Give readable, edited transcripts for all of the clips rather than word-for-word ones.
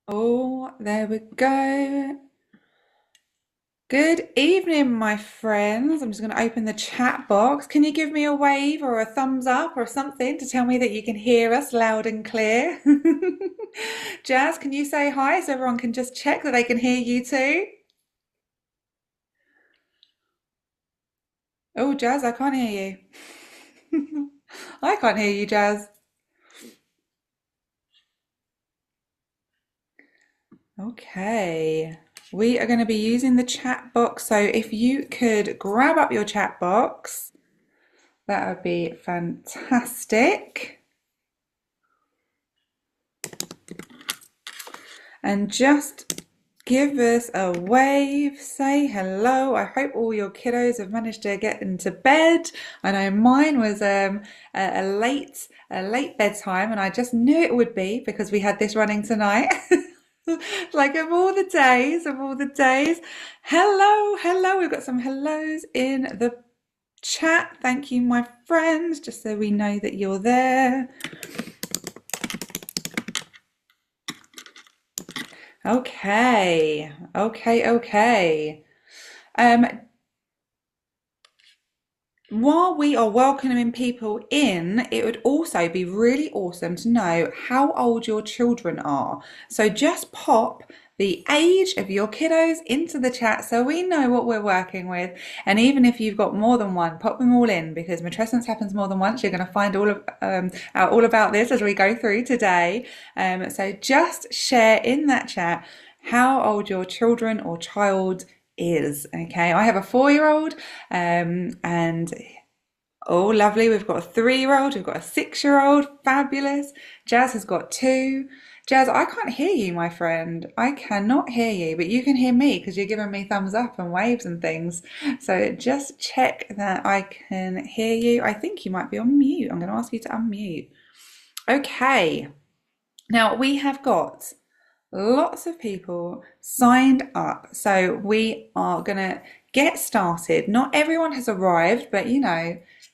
Oh, there we go. Good evening, my friends. I'm just going to open the chat box. Can you give me a wave or a thumbs up or something to tell me that you can hear us loud and clear? Jazz, can you say hi so everyone can just check that they can hear you too? Oh, Jazz, I can't hear you. I can't hear you, Jazz. Okay. We are going to be using the chat box. So if you could grab up your chat box, that would be fantastic. And just give us a wave, say hello. I hope all your kiddos have managed to get into bed. I know mine was a late bedtime, and I just knew it would be because we had this running tonight. Like of all the days. Hello, hello. We've got some hellos in the chat. Thank you, my friends, just so we know that you're there. Okay, okay. Um, while we are welcoming people in, it would also be really awesome to know how old your children are. So just pop the age of your kiddos into the chat so we know what we're working with. And even if you've got more than one, pop them all in because matrescence happens more than once. You're going to find out all about this as we go through today. So just share in that chat how old your children or child is. Okay, I have a 4-year-old, and oh, lovely. We've got a 3-year-old, we've got a 6-year-old, fabulous. Jazz has got two. Jazz, I can't hear you, my friend. I cannot hear you, but you can hear me because you're giving me thumbs up and waves and things. So just check that I can hear you. I think you might be on mute. I'm going to ask you to unmute. Okay. Now we have got lots of people signed up. So we are going to get started. Not everyone has arrived, but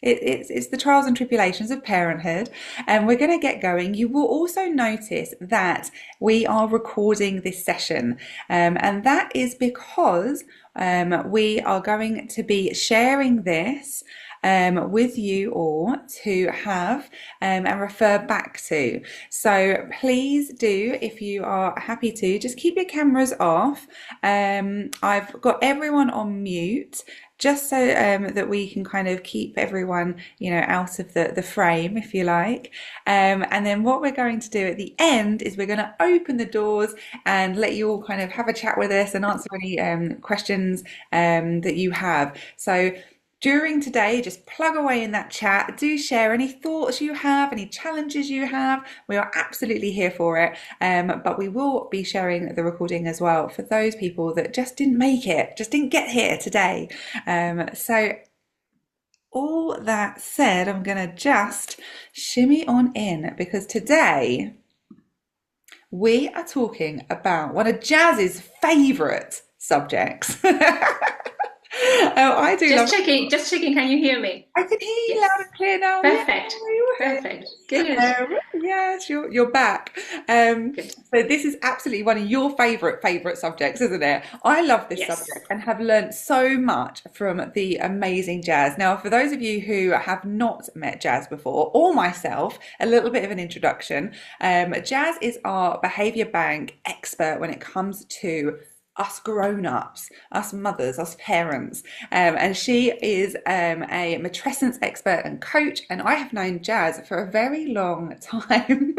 it's the trials and tribulations of parenthood, and we're going to get going. You will also notice that we are recording this session, and that is because we are going to be sharing this with you all to have and refer back to. So please do, if you are happy to, just keep your cameras off. I've got everyone on mute just so that we can kind of keep everyone, out of the frame, if you like. And then what we're going to do at the end is we're going to open the doors and let you all kind of have a chat with us and answer any questions that you have. So during today, just plug away in that chat. Do share any thoughts you have, any challenges you have. We are absolutely here for it. But we will be sharing the recording as well for those people that just didn't make it, just didn't get here today. So all that said, I'm going to just shimmy on in because today we are talking about one of Jazz's favourite subjects. Oh, I do love. Just checking, can you hear me? I can hear you loud Yes. and clear now. Yeah, Perfect. woohoo. Perfect. Good. Yes, you're back. Um, Good. so this is absolutely one of your favorite subjects, isn't it? I love this Yes. subject and have learnt so much from the amazing Jazz. Now, for those of you who have not met Jazz before, or myself, a little bit of an introduction. Jazz is our behaviour bank expert when it comes to us grown-ups, us mothers, us parents. And she is a matrescence expert and coach, and I have known Jazz for a very long time.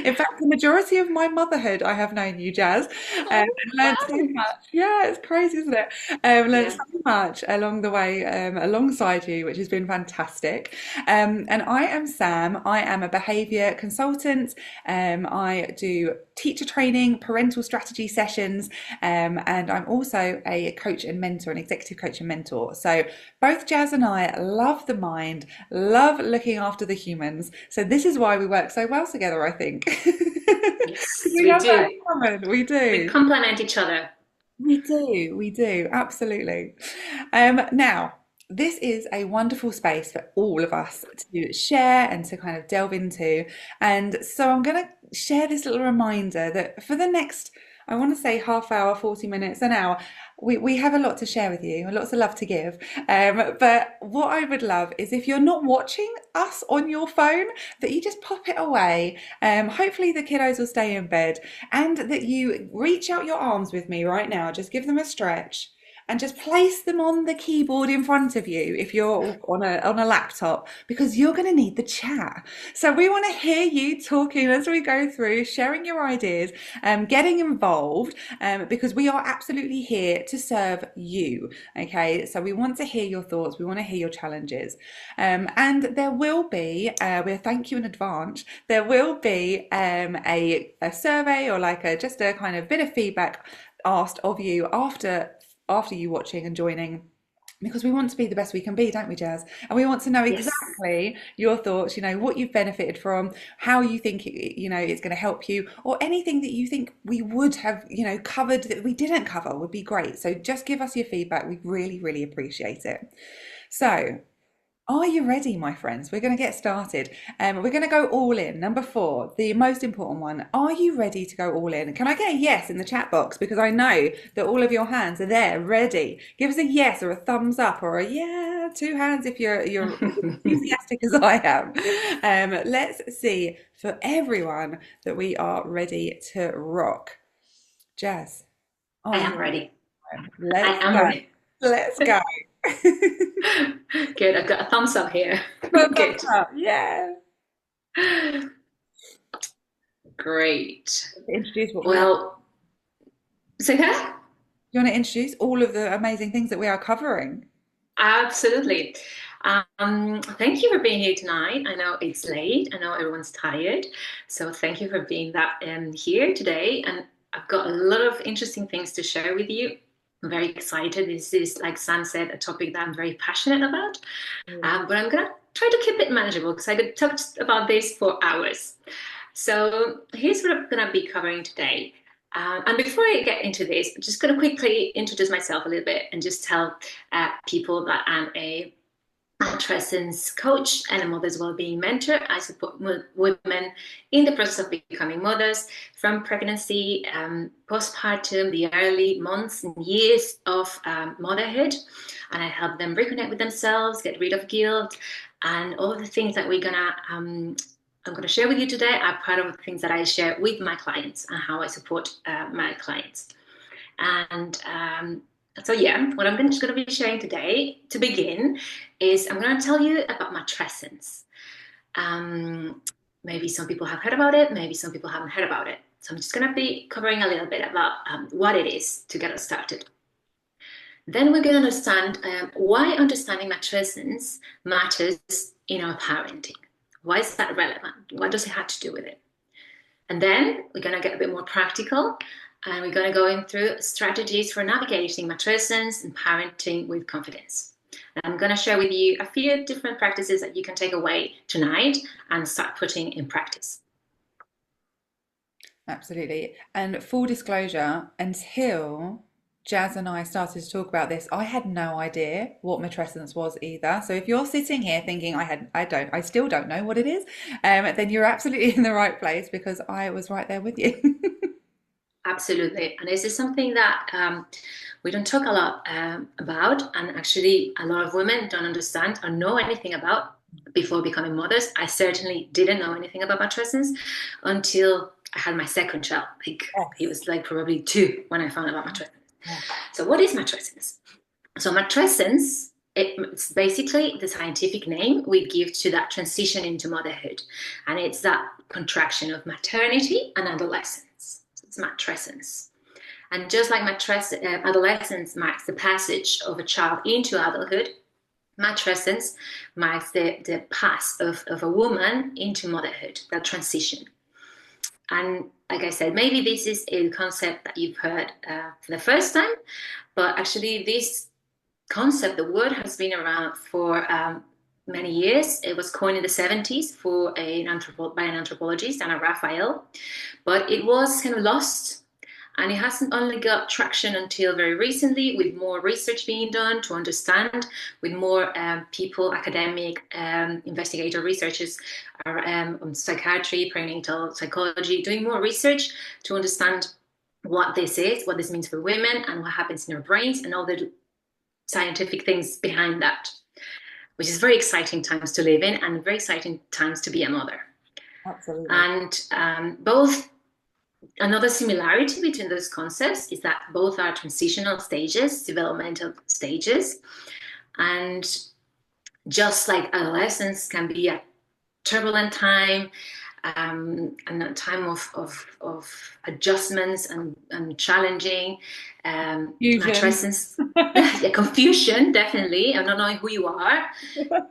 In fact, the majority of my motherhood, I have known you, Jazz, Oh, and learned so wow. much. Yeah, it's crazy, isn't it? Learned so Yeah. much along the way, alongside you, which has been fantastic. And I am Sam. I am a behaviour consultant. I do teacher training, parental strategy sessions, and I'm also a coach and mentor, an executive coach and mentor. So both Jazz and I love the mind, love looking after the humans. So this is why we work so well together, I think. Yes, We we have that do. in common. We We do. complement each other. We do. We do. Absolutely. Now, this is a wonderful space for all of us to share and to kind of delve into. And so I'm going to share this little reminder that for the next, I want to say half hour, 40 minutes, an hour, we have a lot to share with you, lots of love to give. But what I would love is if you're not watching us on your phone, that you just pop it away. Hopefully the kiddos will stay in bed and that you reach out your arms with me right now. Just give them a stretch and just place them on the keyboard in front of you if you're on a laptop, because you're going to need the chat. So we want to hear you talking as we go through, sharing your ideas, getting involved, because we are absolutely here to serve you. Okay, so we want to hear your thoughts, we want to hear your challenges, and there will be, we'll thank you in advance. There will be a survey or like just a kind of bit of feedback asked of you after you watching and joining, because we want to be the best we can be, don't we, Jazz? And we want to know Yes. exactly your thoughts, what you've benefited from, how you think it's going to help you, or anything that you think we would have, covered that we didn't cover would be great. So just give us your feedback. We really, really appreciate it. So are you ready, my friends? We're going to get started. We're going to go all in. Number 4, the most important one. Are you ready to go all in? Can I get a yes in the chat box? Because I know that all of your hands are there, ready. Give us a yes or a thumbs up or a yeah, 2 hands if you're enthusiastic as I am. Let's see for everyone that we are ready to rock. Jazz, I are you am ready. ready? I Let's am go. ready. Let's go. Good. I've got a thumbs up here. Thumbs Good. up. Yeah. Great. Introduce what we are. Well, so yeah, Do you want to introduce all of the amazing things that we are covering? absolutely. Thank you for being here tonight. I know it's late. I know everyone's tired. So thank you for being here today. And I've got a lot of interesting things to share with you. I'm very excited. This is, like Sam said, a topic that I'm very passionate about. Yeah. But I'm going to try to keep it manageable because I could talk about this for hours. So here's what I'm going to be covering today. And before I get into this, I'm just going to quickly introduce myself a little bit and just tell people that I'm a matrescence coach and a mother's well-being mentor. I support women in the process of becoming mothers, from pregnancy, postpartum, the early months and years of motherhood, and I help them reconnect with themselves, get rid of guilt, and all of the things that I'm going to share with you today are part of the things that I share with my clients and how I support my clients. And so, yeah, what I'm just going to be sharing today to begin is I'm going to tell you about matrescence. Maybe some people have heard about it, maybe some people haven't heard about it. So I'm just going to be covering a little bit about what it is to get us started. Then we're going to understand why understanding matrescence matters in our parenting. Why is that relevant? What does it have to do with it? And then we're going to get a bit more practical, and we're going to go in through strategies for navigating matrescence and parenting with confidence. And I'm going to share with you a few different practices that you can take away tonight and start putting in practice. Absolutely. And full disclosure, until Jazz and I started to talk about this, I had no idea what matrescence was either. So if you're sitting here thinking I still don't know what it is, then you're absolutely in the right place, because I was right there with you. Absolutely. And this is something that we don't talk a lot about, and actually a lot of women don't understand or know anything about before becoming mothers. I certainly didn't know anything about matrescence until I had my second child. He was like probably 2 when I found out about matrescence. Yeah. So what is matrescence? So matrescence, it's basically the scientific name we give to that transition into motherhood. And it's that contraction of maternity and adolescence. So it's matrescence. And just like adolescence marks the passage of a child into adulthood, matrescence marks the pass of a woman into motherhood, that transition. And like I said, maybe this is a concept that you've heard for the first time, but actually this concept, the word has been around for many years. It was coined in the 70s by an anthropologist, Anna Raphael, but it was kind of lost And it hasn't only got traction until very recently, with more research being done to understand, with more people, academic, investigator researchers, on psychiatry, perinatal psychology, doing more research to understand what this is, what this means for women, and what happens in our brains, and all the scientific things behind that, which is very exciting times to live in and very exciting times to be a mother. Absolutely. And both another similarity between those concepts is that both are transitional stages, developmental stages. And just like adolescence can be a turbulent time, and a time of adjustments and challenging, Fusion. matrescence, yeah, confusion, definitely, and not knowing who you are.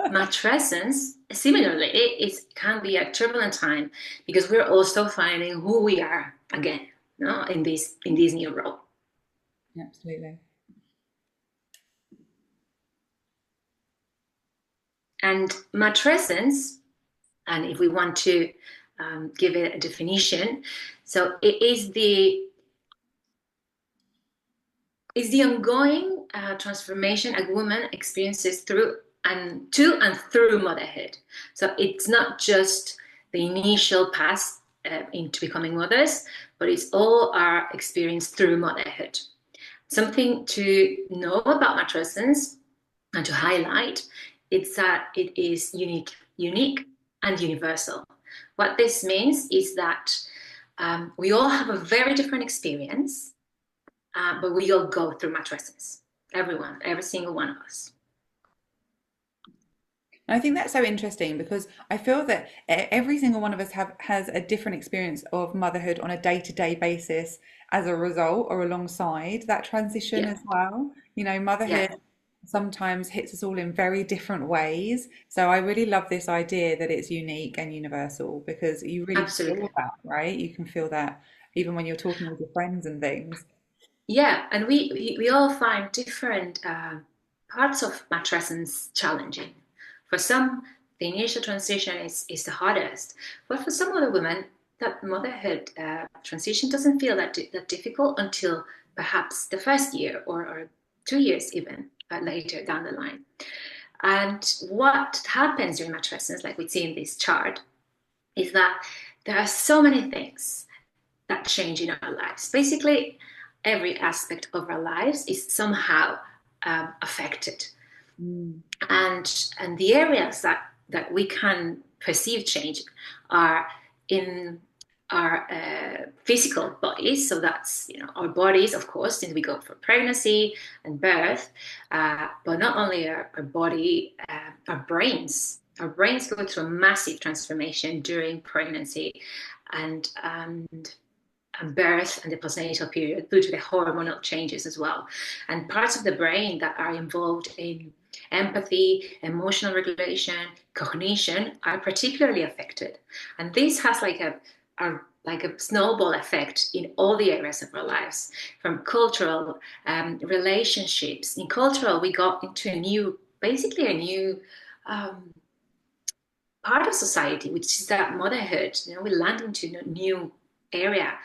Matrescence, similarly, it can be a turbulent time because we're also finding who we are again, no, in this new role. Absolutely. And matrescence, and if we want to give it a definition, so it is the ongoing transformation a woman experiences through motherhood. So it's not just the initial path into becoming mothers, but it's all our experience through motherhood. Something to know about matrescence and to highlight is that it is unique and universal. What this means is that we all have a very different experience, but we all go through matrescence. Everyone, every single one of us. I think that's so interesting because I feel that every single one of us has a different experience of motherhood on a day-to-day basis as a result or alongside that transition Yeah, as well. You know, motherhood yeah, sometimes hits us all in very different ways. So I really love this idea that it's unique and universal because you really feel absolutely. that, right? You can feel that even when you're talking with your friends and things. Yeah, and we all find different parts of matrescence challenging. For some, the initial transition is the hardest, but for some other women, that motherhood transition doesn't feel that difficult until perhaps the first year or 2 years even later down the line. And what happens during matrescence, like we see in this chart, is that there are so many things that change in our lives. Basically, every aspect of our lives is somehow affected, Mm. and the areas that we can perceive change are in our physical bodies. So that's, our bodies, of course, since we go for pregnancy and birth, but not only our body, our brains. Our brains go through a massive transformation during pregnancy and birth and the postnatal period due to the hormonal changes as well. And parts of the brain that are involved in empathy, emotional regulation, cognition are particularly affected. And this has like a snowball effect in all the areas of our lives, from cultural relationships. In cultural, we got into basically a new um, part of society, which is that motherhood. We land into a new area,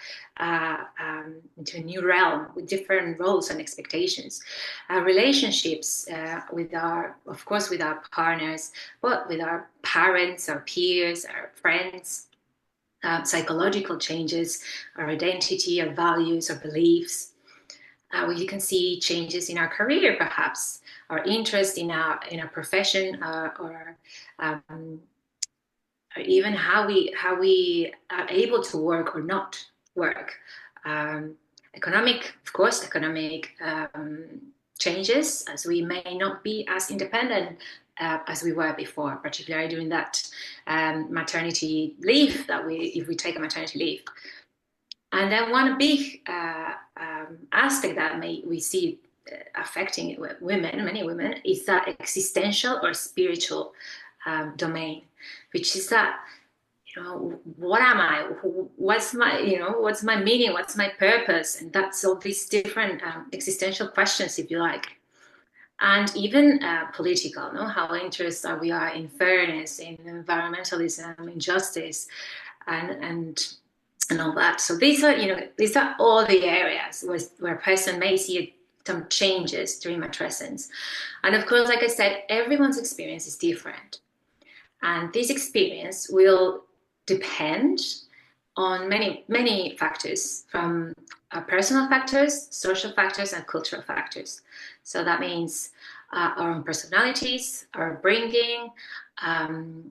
into a new realm with different roles and expectations. Relationships of course, with our partners, but with our parents, our peers, our friends. Psychological changes, our identity, our values, our beliefs. We can see changes in our career, perhaps our interest in our profession, or even how we are able to work or not work. Um, of course, economic changes, as we may not be as independent as we were before, particularly during that maternity leave if we take a maternity leave. And then one big aspect that we see affecting women, many women, is that existential or spiritual domain, which is that, what am I? What's my meaning? What's my purpose? And that's all these different existential questions, if you like. And even political, no? How interested we are in fairness, in environmentalism, in justice, and and all that. So these are all the areas where a person may see some changes during matrescence. And of course, like I said, everyone's experience is different. And this experience will depend on many factors, from personal factors, social factors, and cultural factors. So that means our own personalities, our bringing, um,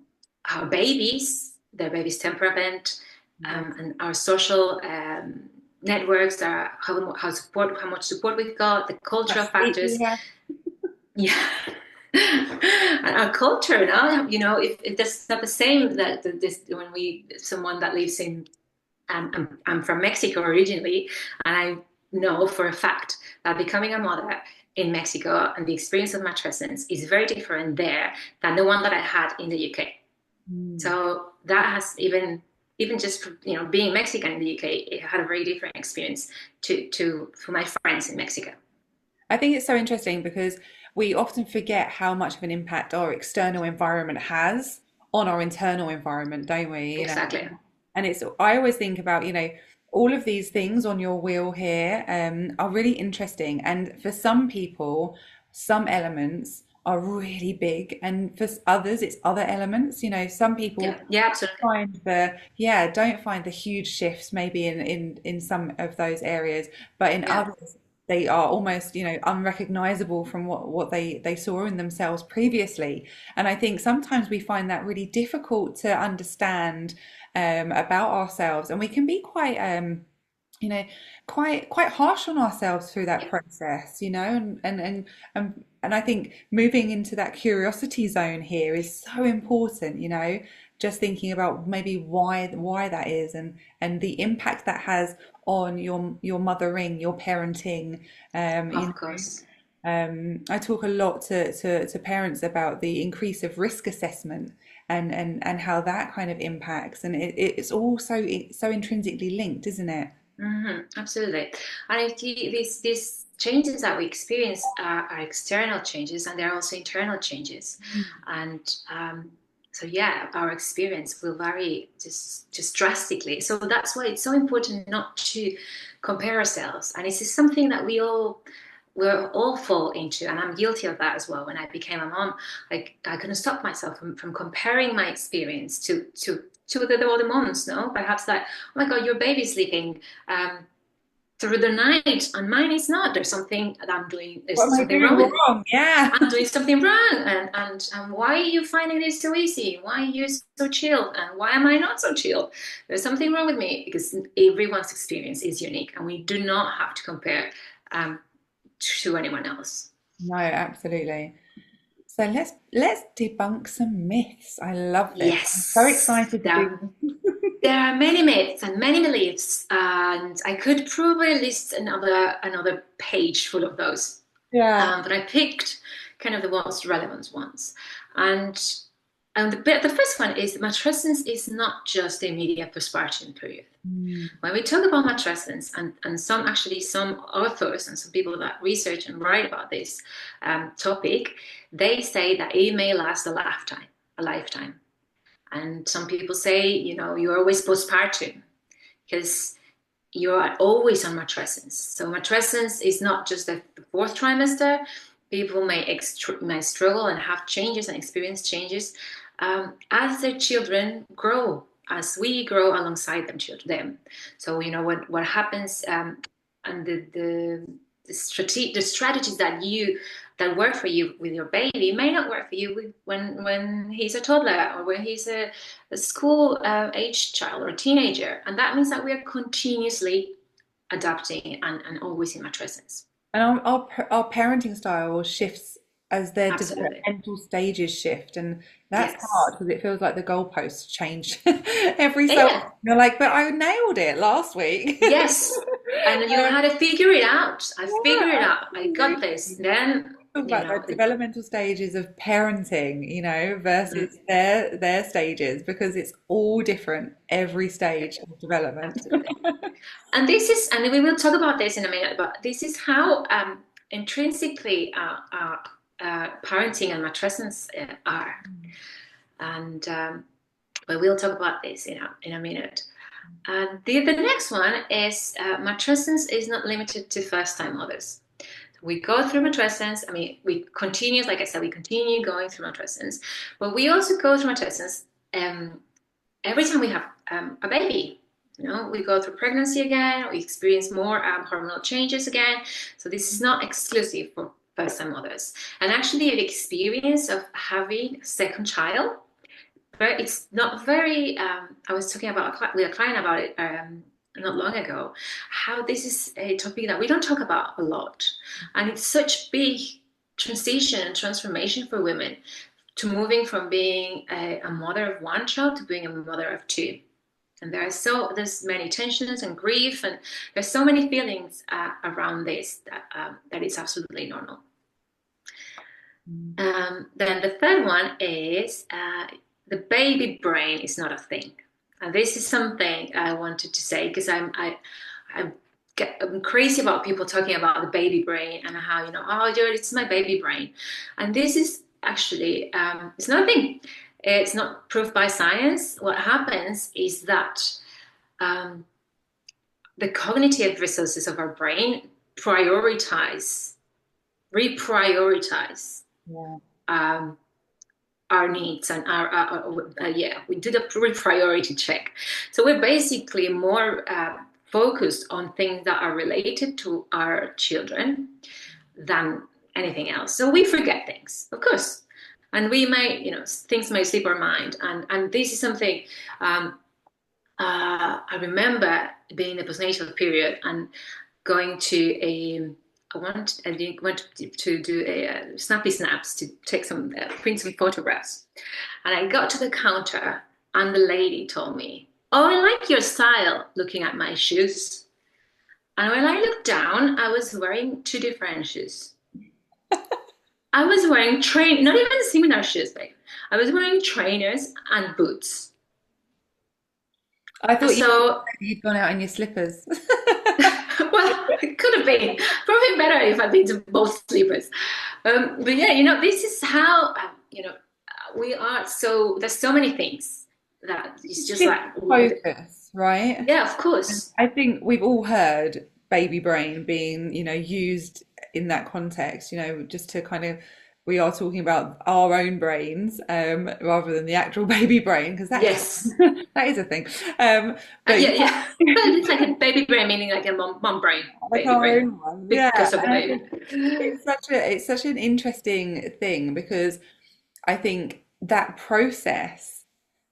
our babies, their baby's temperament, and our social networks, how much support we've got, the cultural factors. Yeah. Yeah. And our culture now, if that's not the same that this when we someone that lives in I'm from Mexico originally, and I know for a fact that becoming a mother in Mexico and the experience of matrescence is very different there than the one that I had in the UK. Mm. So that has even just being Mexican in the UK, it had a very different experience to for my friends in Mexico. I think it's so interesting because we often forget how much of an impact our external environment has on our internal environment, don't we? Exactly. And it's, I always think about, all of these things on your wheel here, are really interesting. And for some people, some elements are really big, and for others, it's other elements. Some Yeah. people Yeah. Absolutely. don't find the huge shifts maybe in some of those areas, but in Yeah. others they are almost, unrecognizable from what they saw in themselves previously. And I think sometimes we find that really difficult to understand, about ourselves, and we can be quite, you know, quite harsh on ourselves through that Yeah. process, and I think moving into that curiosity zone here is so important, just thinking about maybe why that is, and the impact that has on your mothering, your parenting. Of course. I talk a lot to parents about the increase of risk assessment, and how that kind of impacts, and it's all so intrinsically linked, isn't it? Absolutely. And I think these changes that we experience are external changes, and they're also internal changes. And so, yeah, our experience will vary just drastically. So that's why it's so important not to compare ourselves. And this is something that we're all fall into, and I'm guilty of that as well. When I became a mom, I couldn't stop myself from comparing my experience to the other moms. No, perhaps that, oh my God, your baby's sleeping through the night and mine is not. There's something that I'm doing. What There's am I something wrong doing with me. wrong? Yeah. I'm doing something wrong, and why are you finding this so easy? Why are you so chill? And why am I not so chill? There's something wrong with me, because everyone's experience is unique, and we do not have to compare um, to anyone else. No, absolutely. So let's debunk some myths. I love this. I'm so Yes, excited to do this. there are many myths and many beliefs, and I could probably list another page full of those. Yeah. But I picked kind of the most relevant ones. And the first one is matrescence is not just the immediate postpartum period. Mm. When we talk about matrescence, and some authors and some people that research and write about this topic, they say that it may last a lifetime. And some people say, you're always postpartum because you're always on matrescence. So matrescence is not just the fourth trimester. People may struggle and have changes and experience changes as their children grow, as we grow alongside them. So what happens, and the strategies that work for you with your baby may not work for you when he's a toddler, or when he's a school age child or a teenager. And that means that we are continuously adapting and always in matrescence. And our parenting style shifts as their Absolutely. developmental stages shift, and that's hard Yes. because it feels like the goalposts change every so often. Yeah. You're like, but I nailed it last week. Yes. And you had to figure it out. I figured it Yeah, out. I got this. absolutely. Then, Talk about the the developmental stages of parenting, mm, versus their stages, because it's all different every stage of development. absolutely. And we will talk about this in a minute, but this is how intrinsically parenting and matrescence are. And but we'll talk about this in a minute. The next one is matrescence is not limited to first-time mothers. We go through matrescence. I mean, we continue, like I said, we continue going through matrescence, but we also go through matrescence um, every time we have a baby. You know, we go through pregnancy again, we experience more hormonal changes again. So this is not exclusive for first-time mothers. And actually, the experience of having a second child, but it's not very. I was talking about with a client about it not long ago. How this is a topic that we don't talk about a lot, and it's such big transition and transformation for women to moving from being a mother of one child to being a mother of two. And there's many tensions and grief, and there's so many feelings around this that it's absolutely normal. Then the third one is the baby brain is not a thing. And this is something I wanted to say because I'm crazy about people talking about the baby brain and how, oh, it's my baby brain. And this is actually, it's not a thing. It's not proved by science. What happens is that the cognitive resources of our brain reprioritize our needs and we do the priority check. So we're basically more focused on things that are related to our children than anything else. So we forget things, of course, and we may, things may slip our mind. And this is something I remember being in the postnatal period and going to I went to do a snappy snaps to take some print some photographs, and I got to the counter and the lady told me, "Oh, I like your style," looking at my shoes. And when I looked down, I was wearing two different shoes. I was wearing not even similar shoes, babe. I was wearing trainers and boots. I thought you'd gone out in your slippers. Well, it could have been probably better if I'd been to both sleepers. But yeah, this is how we are. So there's so many things that it's just like focus, right? Yeah, of course. I think we've all heard baby brain being, used in that context, just to kind of we are talking about our own brains rather than the actual baby brain because yes, that is a thing. But yeah, it's like a baby brain, meaning like a mom brain, baby brain, because of the baby. It's such an interesting thing because I think that process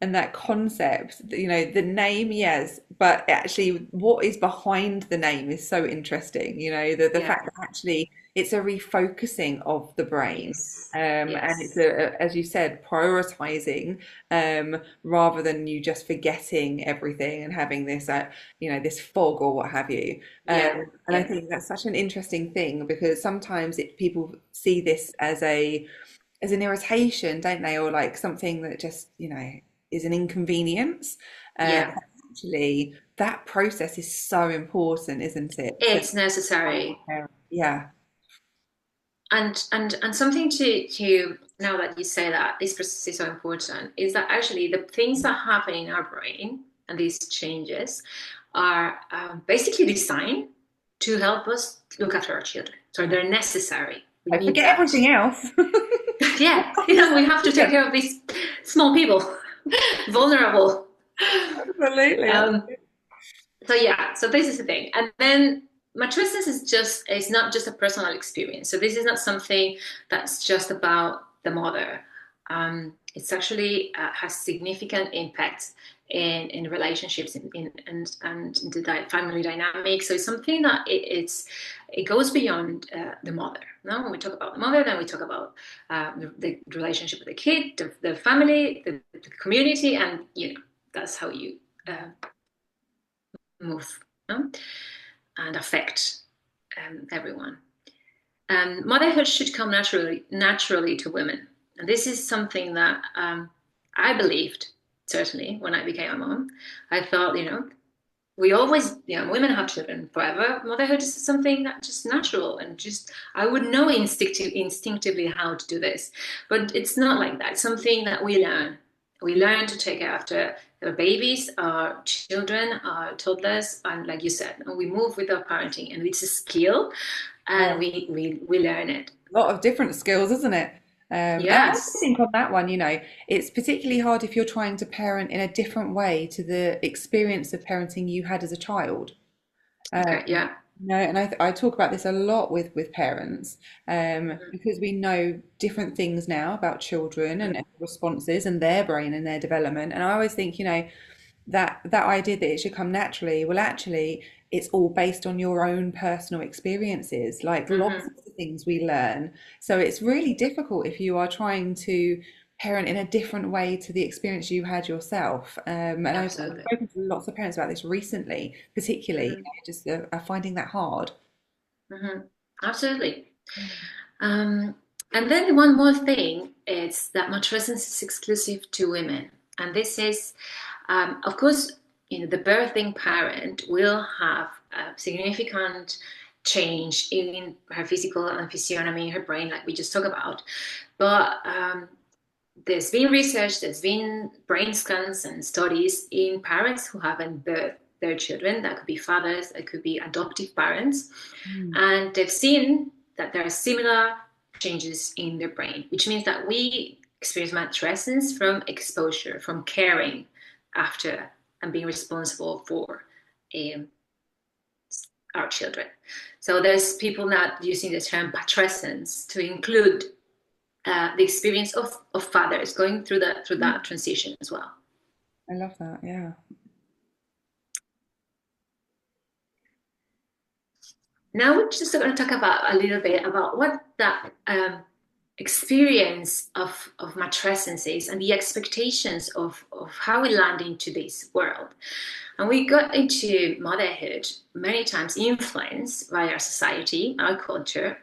and that concept, the name, yes, but actually what is behind the name is so interesting. The fact that actually it's a refocusing of the brain, and it's as you said, prioritizing rather than you just forgetting everything and having this, this fog or what have you. And I think that's such an interesting thing because sometimes people see this as an irritation, don't they, or like something that just is an inconvenience. Actually, that process is so important, isn't it? It's necessary. Yeah. And something to now that you say that this process is so important is that actually the things that happen in our brain and these changes are basically designed to help us look after our children. So they're necessary. I forget everything else. Yeah, we have to take care of these small people, vulnerable. Absolutely. So this is the thing. And then matrescence is not just a personal experience. So this is not something that's just about the mother. It's actually has significant impact in relationships and the family dynamics. So it's something that it goes beyond the mother. No, when we talk about the mother, then we talk about the relationship with the kid, the family, the community, and that's how you move and affect everyone. Motherhood should come naturally to women, and this is something that I believed. Certainly, when I became a mom, I thought, we always, women have children forever. Motherhood is something that's just natural, and just I would know instinctively how to do this, but it's not like that. It's something that we learn. We learn to take after Our babies, our children, our toddlers, and like you said, and we move with our parenting, and it's a skill, and Yeah. we learn it. A lot of different skills, isn't it? And I also Yes. think on that one, it's particularly hard if you're trying to parent in a different way to the experience of parenting you had as a child. Okay. Um, Yeah. and I talk about this a lot with parents, Mhm. because we know different things now about children and responses and their brain and their development. And I always think, that idea that it should come naturally, well, actually, it's all based on your own personal experiences, like lots Mhm. of the things we learn. So it's really difficult if you are trying to parent in a different way to the experience you had yourself. And I've Absolutely. spoken to lots of parents about this recently, particularly, Mhm. just are finding that hard. Mhm. Absolutely. Um, and then one more thing is that matrescence is exclusive to women, and this is, of course, the birthing parent will have a significant change in her physical and physiognomy, her brain, like we just talked about. But there's been research, there's been brain scans and studies in parents who haven't birthed their children. That could be fathers, it could be adoptive parents, Mm. and they've seen that there are similar changes in their brain, which means that we experience matrescence from exposure, from caring after and being responsible for um, our children. So there's people now using the term matrescence to include the experience of fathers going through that transition as well. I love that. Yeah. Now we're just going to talk about a little bit about what that experience of matrescence is and the expectations of how we land into this world. And we got into motherhood many times influenced by our society, our culture,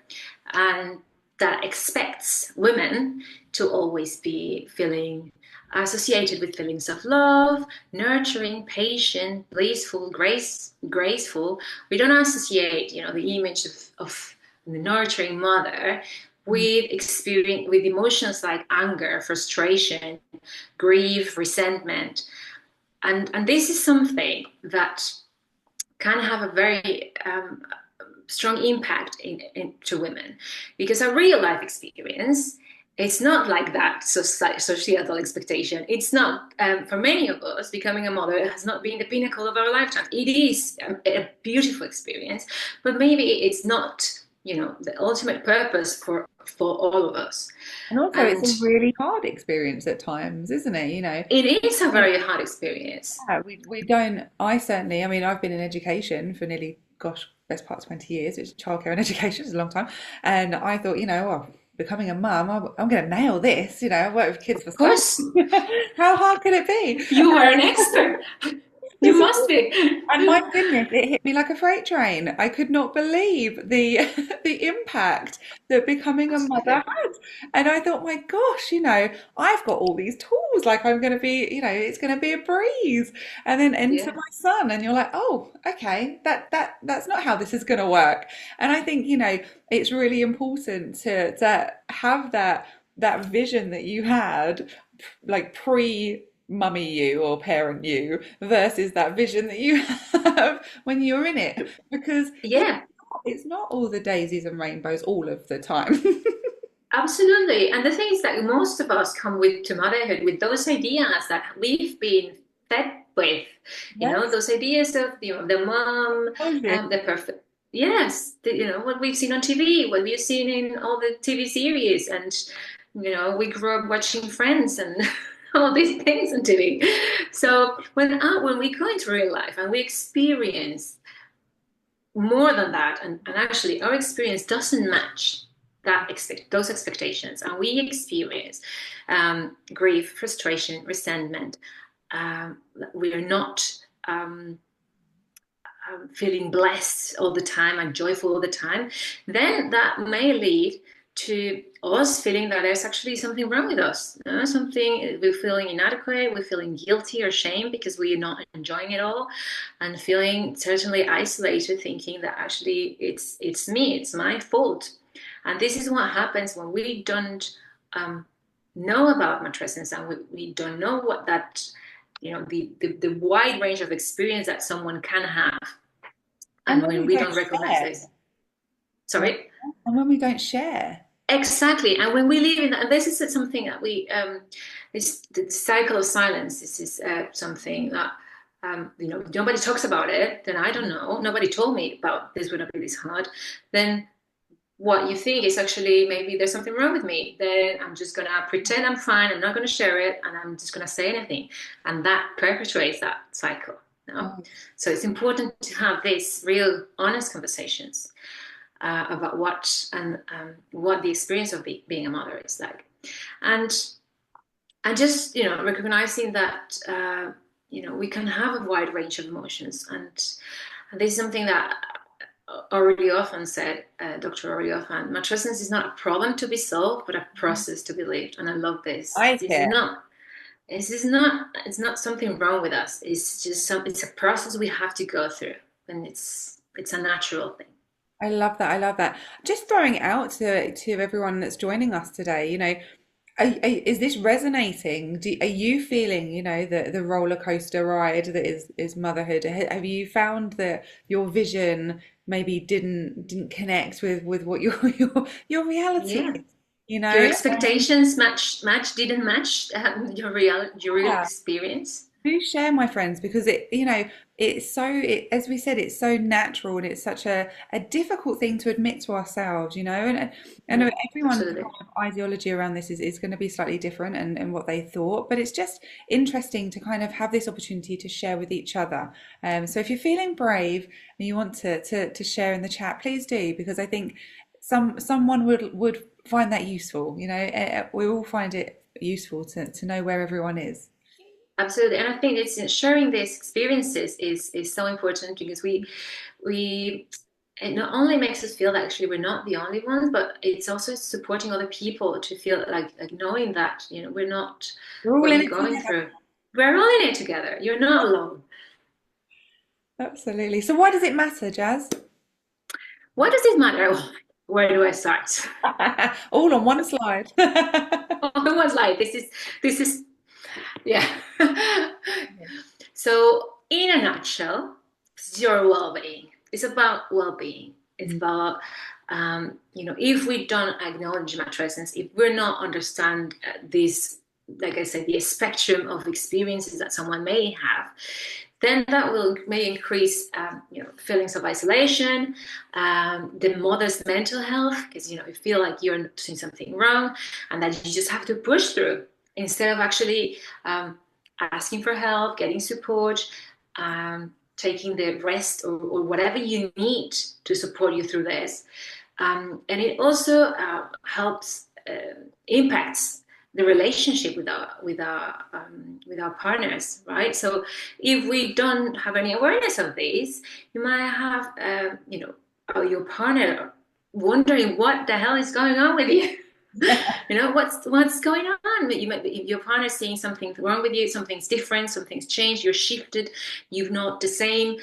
and that expects women to always be feeling associated with feelings of love, nurturing, patient, blissful, graceful. We don't associate, the image of the nurturing mother Mm. with experience with emotions like anger, frustration, grief, resentment. And this is something that can have a very strong impact to women, because a real life experience, it's not like that societal expectation. It's not, for many of us, becoming a mother has not been the pinnacle of our lifetime. It is a beautiful experience, but maybe it's not, the ultimate purpose for all of us. And also, it's a And really hard experience at times, isn't it? it is a very hard experience. Yeah, we don't. I certainly. I mean, I've been in education for nearly, gosh, best part of 20 years. It's childcare and education is a long time. And I thought, well, becoming a mum, I'm going to nail this. I've worked with kids for Of so course, long. How hard could it be? you are an expert. You This is must be. And my goodness, it hit me like a freight train. I could not believe the the impact that becoming a mother Absolutely. had. And I thought, my gosh, I've got all these tools. Like I'm going to be, it's going to be a breeze. And then enter Yeah. my son, and you're like, oh, okay, that's not how this is going to work. And I think, it's really important to have that vision that you had, like pre mummy you or parent you versus that vision that you have when you're in it, because Yeah, it's not all the daisies and rainbows all of the time. absolutely. And the thing is that most of us come with to motherhood with those ideas that we've been fed with, Yes. those ideas of, the mom, Totally. the perfect, yes, what we've seen on TV, what we've seen in all the TV series. And, we grew up watching Friends and all these things on TV. So when we go into real life and we experience more than that, and actually our experience doesn't match those expectations, and we experience grief, frustration, resentment. We are not feeling blessed all the time and joyful all the time. Then that may lead to us feeling that there's actually something wrong with us. Something we're feeling inadequate, we're feeling guilty or shame because we're not enjoying it all, and feeling certainly isolated, thinking that actually it's me, it's my fault. And this is what happens when we don't know about matrescence, and we don't know what that the wide range of experience that someone can have. And And when when we we don't don't recognize share, this, right? sorry. And when we don't share. Exactly. And when we live in that, and this is something that this the cycle of silence. This is something that, nobody talks about it. Then I don't know. Nobody told me about this would not be this hard. Then what you think is actually maybe there's something wrong with me. Then I'm just gonna pretend I'm fine. I'm not gonna share it, and I'm just gonna say anything, and that perpetuates that cycle. No? Right. So it's important to have these real, honest conversations about what the experience of being a mother is like, and just recognizing that we can have a wide range of emotions, and this is something that already often said, Dr. Already often, matrescence is not a problem to be solved, but a process to be lived. And I love this. I This is care. not. This is not. It's not something wrong with us. It's just It's a process we have to go through, and it's a natural thing. I love that. I love that. Just throwing it out to everyone that's joining us today, is this resonating? Are you feeling, the roller coaster ride that is motherhood? Have you found that your vision maybe didn't connect with what your reality Yeah. is? Your expectations didn't match your real Yeah. experience. Do share, my friends, because it's as we said, it's so natural and it's such a difficult thing to admit to ourselves, and Mm, everyone's kind absolutely. of ideology around this is going to be slightly different and what they thought, but it's just interesting to kind of have this opportunity to share with each other. So if you're feeling brave and you want to share in the chat, please do, because I think someone would find that useful. We all find it useful to know where everyone is. Absolutely. And I think it's sharing these experiences is so important because we it not only makes us feel that actually we're not the only ones, but it's also supporting other people to feel like knowing that, we're not We're all what in you're it going together. through. We're all in it together. You're not alone. Absolutely. So why does it matter, Jazz? What does it matter? Where do I start? All on one slide. I was like, this is yeah. So, in a nutshell, it's your well-being. It's about well-being. It's about if we don't acknowledge matrescence, if we're not understand this, like I said, the spectrum of experiences that someone may have, then that may increase feelings of isolation, the mother's mental health, because you feel like you're doing something wrong and that you just have to push through instead of actually asking for help, getting support, taking the rest or whatever you need to support you through this. And it also impacts the relationship with our partners, right? So if we don't have any awareness of this, you might have your partner wondering what the hell is going on with you. What's going on. You might, if your partner's seeing something wrong with you, something's different, something's changed, you're shifted, you're not the same.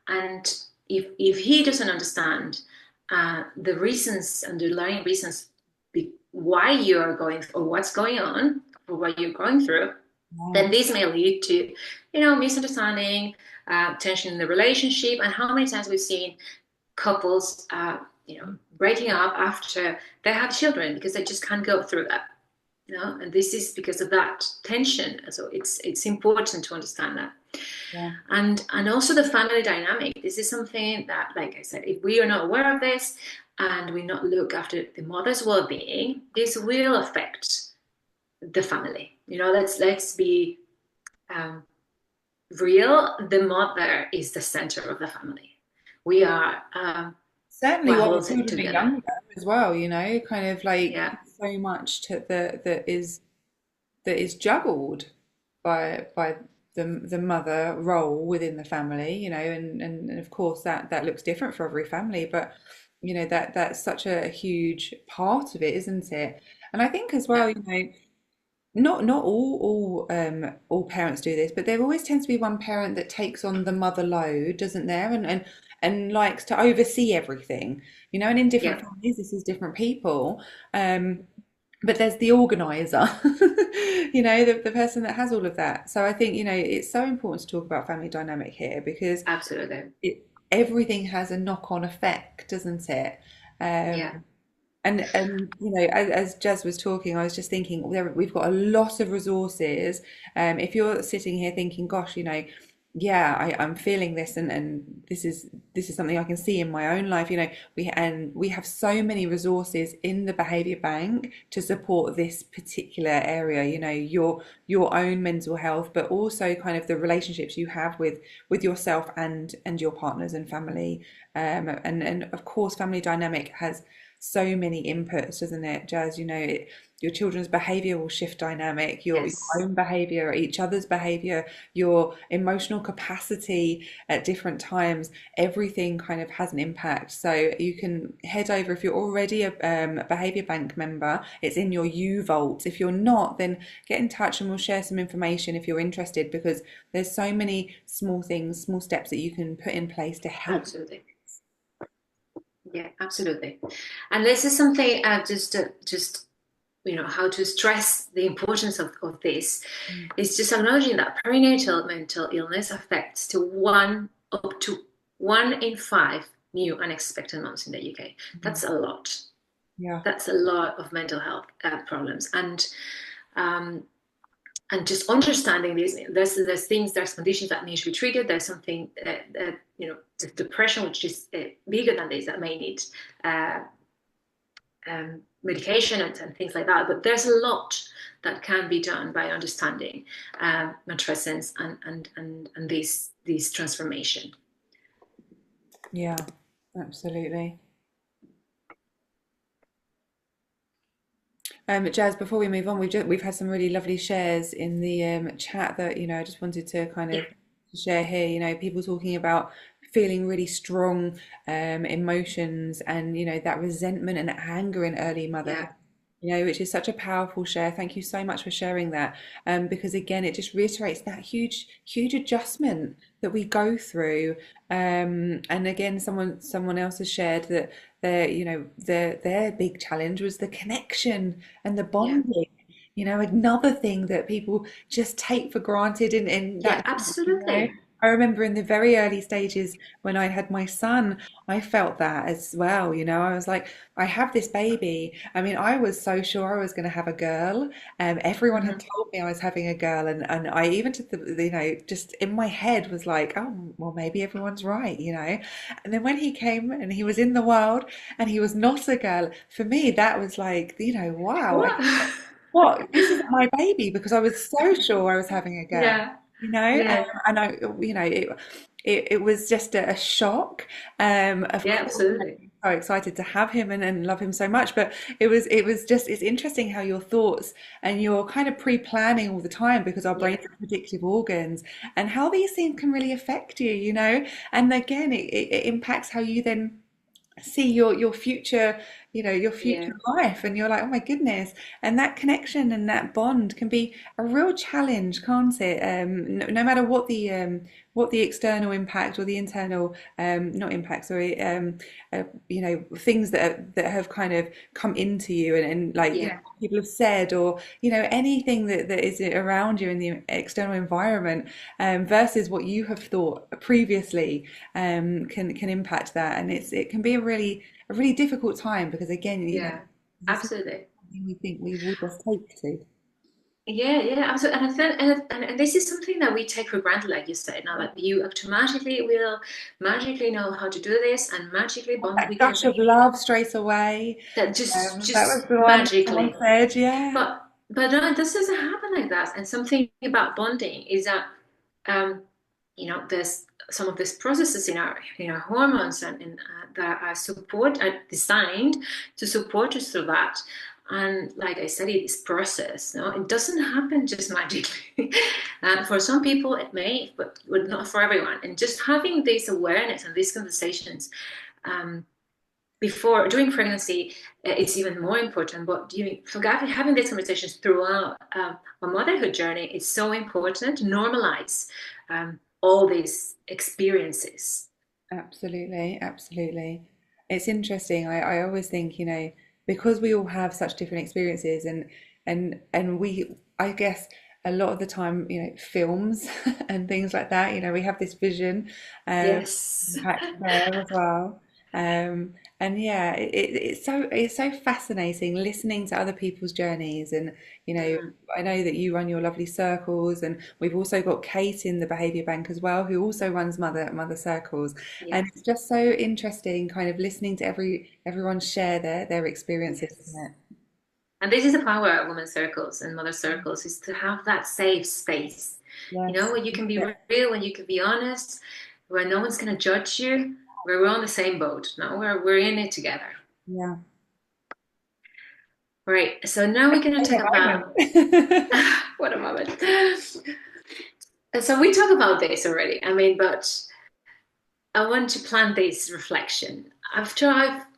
And if he doesn't understand the reasons, underlying reasons why you're going or what's going on or what you're going through, then this may lead to misunderstanding, tension in the relationship. And how many times we've seen couples breaking up after they have children because they just can't go through that, and this is because of that tension. So it's important to understand that. Yeah. And also the family dynamic. This is something that, like I said, if we are not aware of this and we not look after the mother's well-being, this will affect the family. Let's be real. The mother is the center of the family. We are Certainly what while the holds it children are together. younger as well, kind of like Yeah. so much that is juggled by the mother role within the family, and of course that looks different for every family, but that's such a huge part of it, isn't it? And I think as Yeah. well, not all parents do this, but there always tends to be one parent that takes on the mother load, doesn't there? And likes to oversee everything, and in different Yeah. families, this is different people. Um, but there's the organizer, the person that has all of that. So I think, it's so important to talk about family dynamic here because Absolutely. everything has a knock-on effect, doesn't it? Yeah. Um, and as Jazz was talking, I was just thinking we've got a lot of resources. If you're sitting here thinking, gosh, yeah, I'm feeling this, and this is something I can see in my own life. We have so many resources in the behavior bank to support this particular area. Your own mental health, but also kind of the relationships you have with yourself and your partners and family. And of course, family dynamic has so many inputs, doesn't it, Jazz? Your children's behavior will shift dynamic, your Yes. own behavior, each other's behavior, your emotional capacity at different times, everything kind of has an impact. So you can head over if you're already a behavior bank member, it's in your U Vault. If you're not, then get in touch and we'll share some information if you're interested, because there's so many small things, small steps that you can put in place to help. Absolutely. Yeah, absolutely. And this is something just how to stress the importance of this is just acknowledging that perinatal mental illness affects up to 1 in 5 new unexpected moms in the UK. Mhm. That's a lot. Yeah. That's a lot of mental health problems, um, and just understanding these. There's conditions that need to be treated. There's something depression, which is bigger than this, that may need uh, medication and things like that. But there's a lot that can be done by understanding matrescence and this transformation. Yeah, absolutely. Jazz, before we move on, we've had some really lovely shares in the chat that I just wanted to kind Yeah, of share here. People talking about feeling really strong emotions, and that resentment and anger in early motherhood. yeah, Which is such a powerful share. Thank you so much for sharing that. Because again, it just reiterates that huge, huge adjustment that we go through. And again, someone else has shared that their big challenge was the connection and the yeah, bonding. Another thing that people just take for granted in yeah, that. absolutely. I remember in the very early stages when I had my son, I felt that as well. I was like, I have this baby. I mean, I was so sure I was going to have a girl. Everyone had Mhm. told me I was having a girl, and I even took just in my head was like, oh, well, maybe everyone's right. And then when he came and he was in the world and he was not a girl, for me, that was like, wow, What? what? This isn't my baby, because I was so sure I was having a girl. Yeah, Um, yeah, and I, it was just a shock. Of yeah, course, absolutely. I'm so excited to have him and love him so much. But it was just, it's interesting how your thoughts and you're kind of pre-planning all the time, because our Yeah, brains are predictive organs, and how these things can really affect you. And again, it impacts how you then see your future, your yeah, future life, and you're like, oh my goodness. And that connection and that bond can be a real challenge, can't it? No matter what the external impact or the internal, not impact, sorry, things that have kind of come into you, and like, yeah, people have said, or anything that is around you in the external environment, versus what you have thought previously, can impact that. And it can be a really difficult time, because again, yeah, this is absolutely. something we think we will just take to. Yeah, yeah, absolutely. And I think, and this is something that we take for granted, like you said, now that you automatically will magically know how to do this and magically bond That with your gush of baby. love straight away. That just That was just the one that someone magically. said, yeah. But no, this doesn't happen like that. And something about bonding is that um, there's some of these processes in our hormones and that are designed to support us through that. And like I said, it is process. No, it doesn't happen just magically. For some people, it may, but not for everyone. And just having this awareness and these conversations um, before during pregnancy, it's even more important. But having these conversations throughout a motherhood journey is so important to normalize all these experiences. Absolutely, absolutely. It's interesting. I always think, because we all have such different experiences, and we, I guess, a lot of the time, films and things like that, we have this vision, um Yes. impact there as well. And yeah, it's so fascinating listening to other people's journeys. And Mm, I know that you run your lovely circles, and we've also got Kate in the Behaviour Bank as well, who also runs Mother Circles. yeah. And it's just so interesting, kind of listening to everyone share their experiences, Yes. isn't And this is the power of women's circles and mother circles, is to have that safe space, it? Yes. where you can be real, when you can be honest, where no one's going to judge you, where we're on the same boat. No, we're in it together. Yeah. Right. So now we're going to Take talk a about moment. what a moment. So we talk about this already. I mean, but I want to plant this reflection.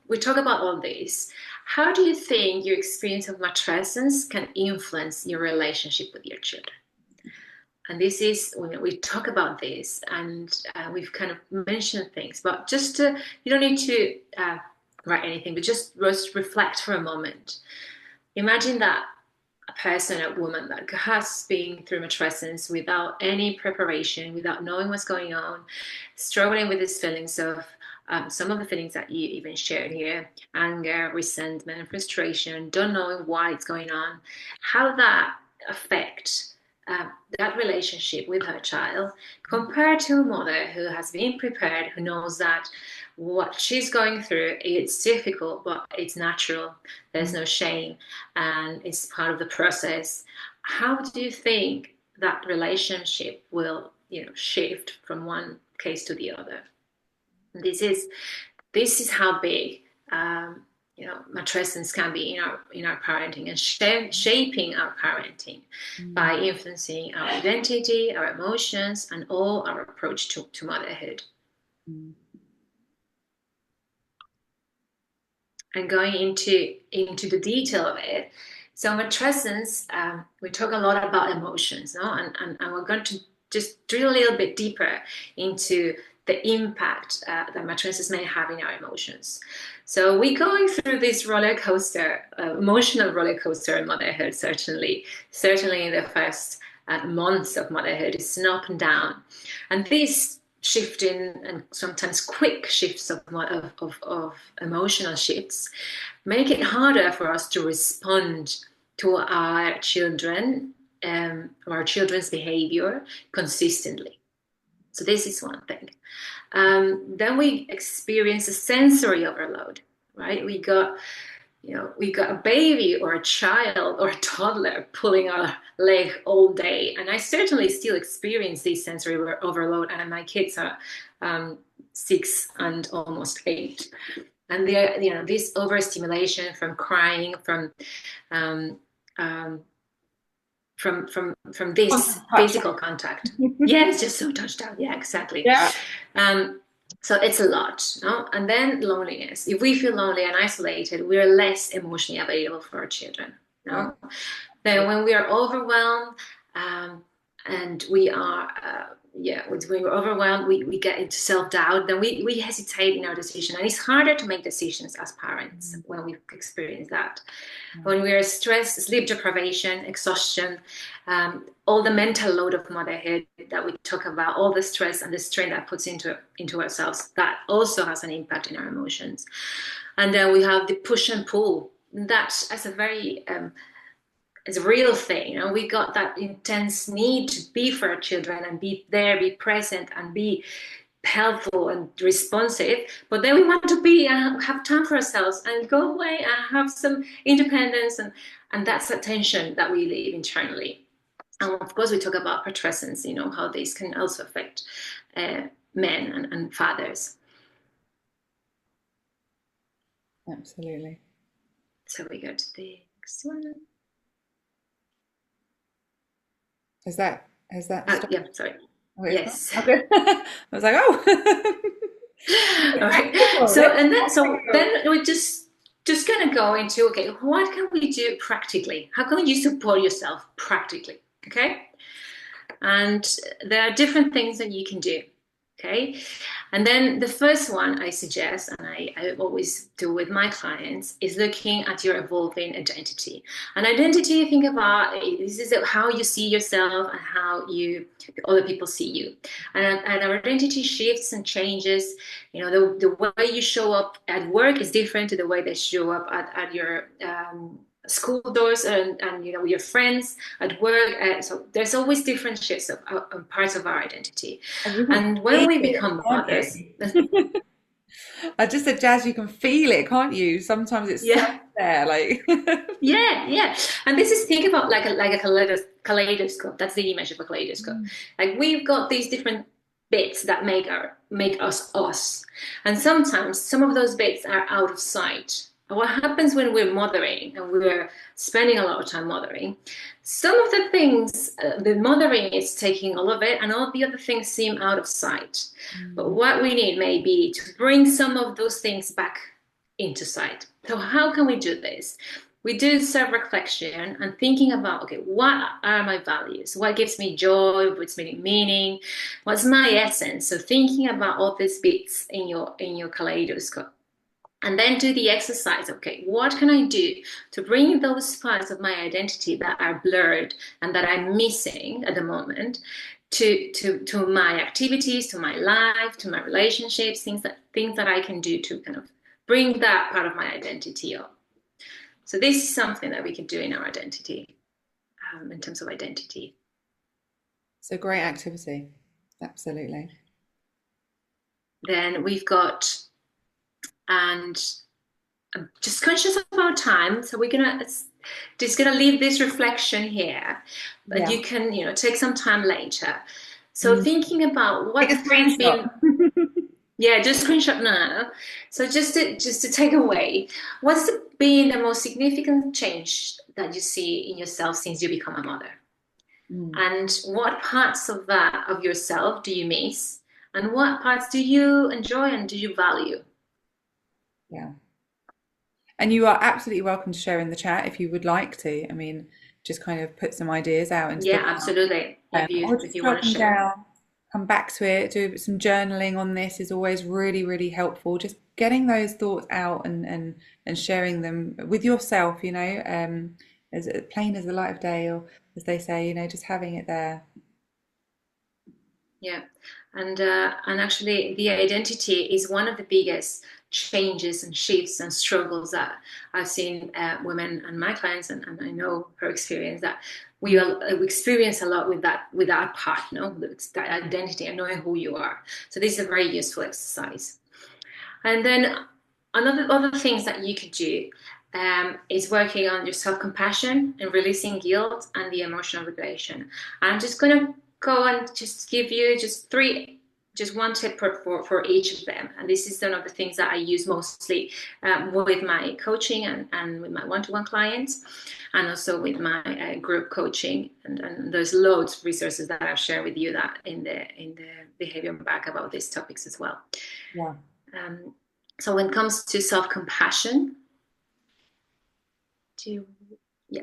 We talk about all this, how do you think your experience of matrescence can influence your relationship with your children? And this is when we talk about this, and we've kind of mentioned things, but just to, you don't need to write anything, but just reflect for a moment. Imagine that a person, a woman that has been through matrescence without any preparation, without knowing what's going on, struggling with these feelings of some of the feelings that you even shared here: anger, resentment, frustration, don't knowing why it's going on, how that affect that relationship with her child, compared to a mother who has been prepared, who knows that what she's going through, it's difficult, but it's natural. There's no shame, and it's part of the process. How do you think that relationship will, shift from one case to the other? This is how big, matrescence can be in our parenting, and shaping our parenting by influencing our identity, our emotions, and all our approach to motherhood. And going into the detail of it. So matrescence, we talk a lot about emotions, no? And we're going to just drill a little bit deeper into the impact that matrescence may have in our emotions. So we're going through this roller coaster, emotional roller coaster in motherhood, certainly in the first months of motherhood. It's an up and down. And this shifting and sometimes quick shifts of emotional shifts make it harder for us to respond to our children, or our children's behavior consistently. So this is one thing. Then we experience a sensory overload, right? We got a baby or a child or a toddler pulling our leg all day. And I certainly still experience this sensory overload, and my kids are 6 and almost 8. And this overstimulation from crying, um, um, from this Constant touch. physical contact. Yeah, it's just so touched out. Yeah, exactly. Yeah. So it's a lot, no? And then loneliness. If we feel lonely and isolated, we're less emotionally available for our children, Yeah. no? Then when we are overwhelmed, and we are, when we're overwhelmed, we get into self-doubt, then we hesitate in our decision. And it's harder to make decisions as parents when we experience that. When we are stressed, sleep deprivation, exhaustion, all the mental load of motherhood that we talk about, all the stress and the strain that puts into ourselves, that also has an impact in our emotions. And then we have the push and pull. That as a very it's a real thing. We got that intense need to be for our children and be there, be present, and be helpful and responsive. But then we want to be have time for ourselves and go away and have some independence, and that's a tension that we live internally. And of course, we talk about matrescence, how this can also affect men and fathers. Absolutely. So we go to the next one. Has that stopped? Yeah, sorry. Oh, it's not? Yes. Okay. I was like, oh. All right. So then we're just gonna go into, okay, what can we do practically? How can you support yourself practically? Okay. And there are different things that you can do. Okay. And then the first one I suggest, and I always do with my clients, is looking at your evolving identity. And identity, think about this is how you see yourself and how other people see you. And our identity shifts and changes. You know, the way you show up at work is different to the way they show up at your school doors and you know your friends at work. So there's always different shifts of parts of our identity. And you can And when feel we it, become can't mothers, you? I just said, Jazz, you can feel it, can't you? Sometimes it's so yeah, there, like. yeah. And this is think about like a kaleidoscope. That's the image of a kaleidoscope. Like we've got these different bits that make us us, and sometimes some of those bits are out of sight. And what happens when we're mothering and we're spending a lot of time mothering? Some of the things, the mothering is taking all of it, and all the other things seem out of sight. But what we need may be to bring some of those things back into sight. So how can we do this? We do self-reflection and thinking about, okay, what are my values? What gives me joy? What's meaning meaning? What's my essence? So thinking about all these bits in your kaleidoscope. And then do the exercise. Okay, what can I do to bring those parts of my identity that are blurred and that I'm missing at the moment to my activities, to my life, to my relationships, things that I can do to kind of bring that part of my identity up. So this is something that we can do in our identity, in terms of identity. It's a great activity. Absolutely. Then we've got, and I'm just conscious of our time, so we're just gonna leave this reflection here, but Yeah. you can take some time later. So thinking about Take what a has screenshot. been, yeah, just screenshot now. So just to take away, been the most significant change that you see in yourself since you become a mother? And what parts of that of yourself do you miss? And what parts do you enjoy and do you value? Yeah. And you are absolutely welcome to share in the chat if you would like to. I mean, just kind of put some ideas out into the Yeah, world. absolutely. Or If just you want jot to them share. down, come back to it, do some journaling on this is always really, really helpful. Just getting those thoughts out and sharing them with yourself, as plain as the light of day, or as they say, just having it there. Yeah, and actually, the identity is one of the biggest changes and shifts and struggles that I've seen women and my clients, and I know her experience that we experience a lot with that part, that identity and knowing who you are. So this is a very useful exercise. And then other things that you could do is working on your self-compassion and releasing guilt and the emotional regulation. I'm just going to go and just give you just one tip for each of them. And this is one of the things that I use mostly with my coaching and with my one-to-one clients, and also with my group coaching. And there's loads of resources that I've shared with you that in the behavior back about these topics as well. Yeah. So when it comes to self-compassion, yeah.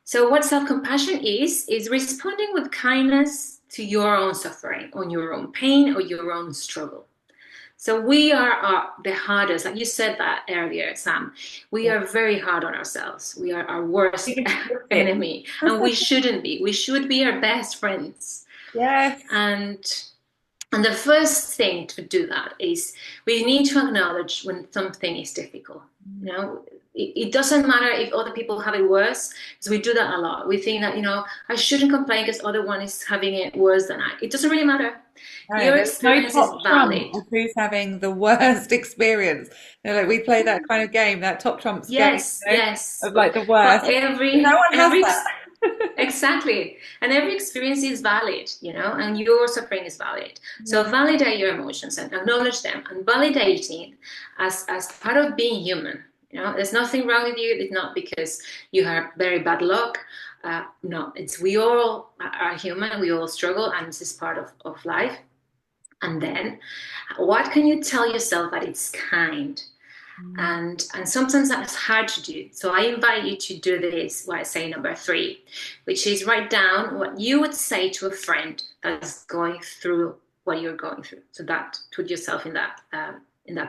So what self-compassion is responding with kindness to your own suffering, on your own pain or your own struggle. So we are the hardest, like you said that earlier, Sam. We are very hard on ourselves. We are our worst enemy, and we shouldn't be. We should be our best friends. Yes. And the first thing to do that is we need to acknowledge when something is difficult. It doesn't matter if other people have it worse, because we do that a lot. We think that, I shouldn't complain because other one is having it worse than I. It doesn't really matter. No, Your there's no experience is top trump valid. of who's having the worst experience. Like we play that kind of game, that top trumps game, Yes, yes. of like the But worst. No one has that. exactly. And every experience is valid, and your suffering is valid. So validate your emotions and acknowledge them, and validating as part of being human. There's nothing wrong with you. It's not because you have very bad luck. No, we all are human. We all struggle, and this is part of life. And then what can you tell yourself that it's kind? And sometimes that's hard to do. So I invite you to do this, what I say number 3, which is write down what you would say to a friend that's going through what you're going through. So that put yourself in that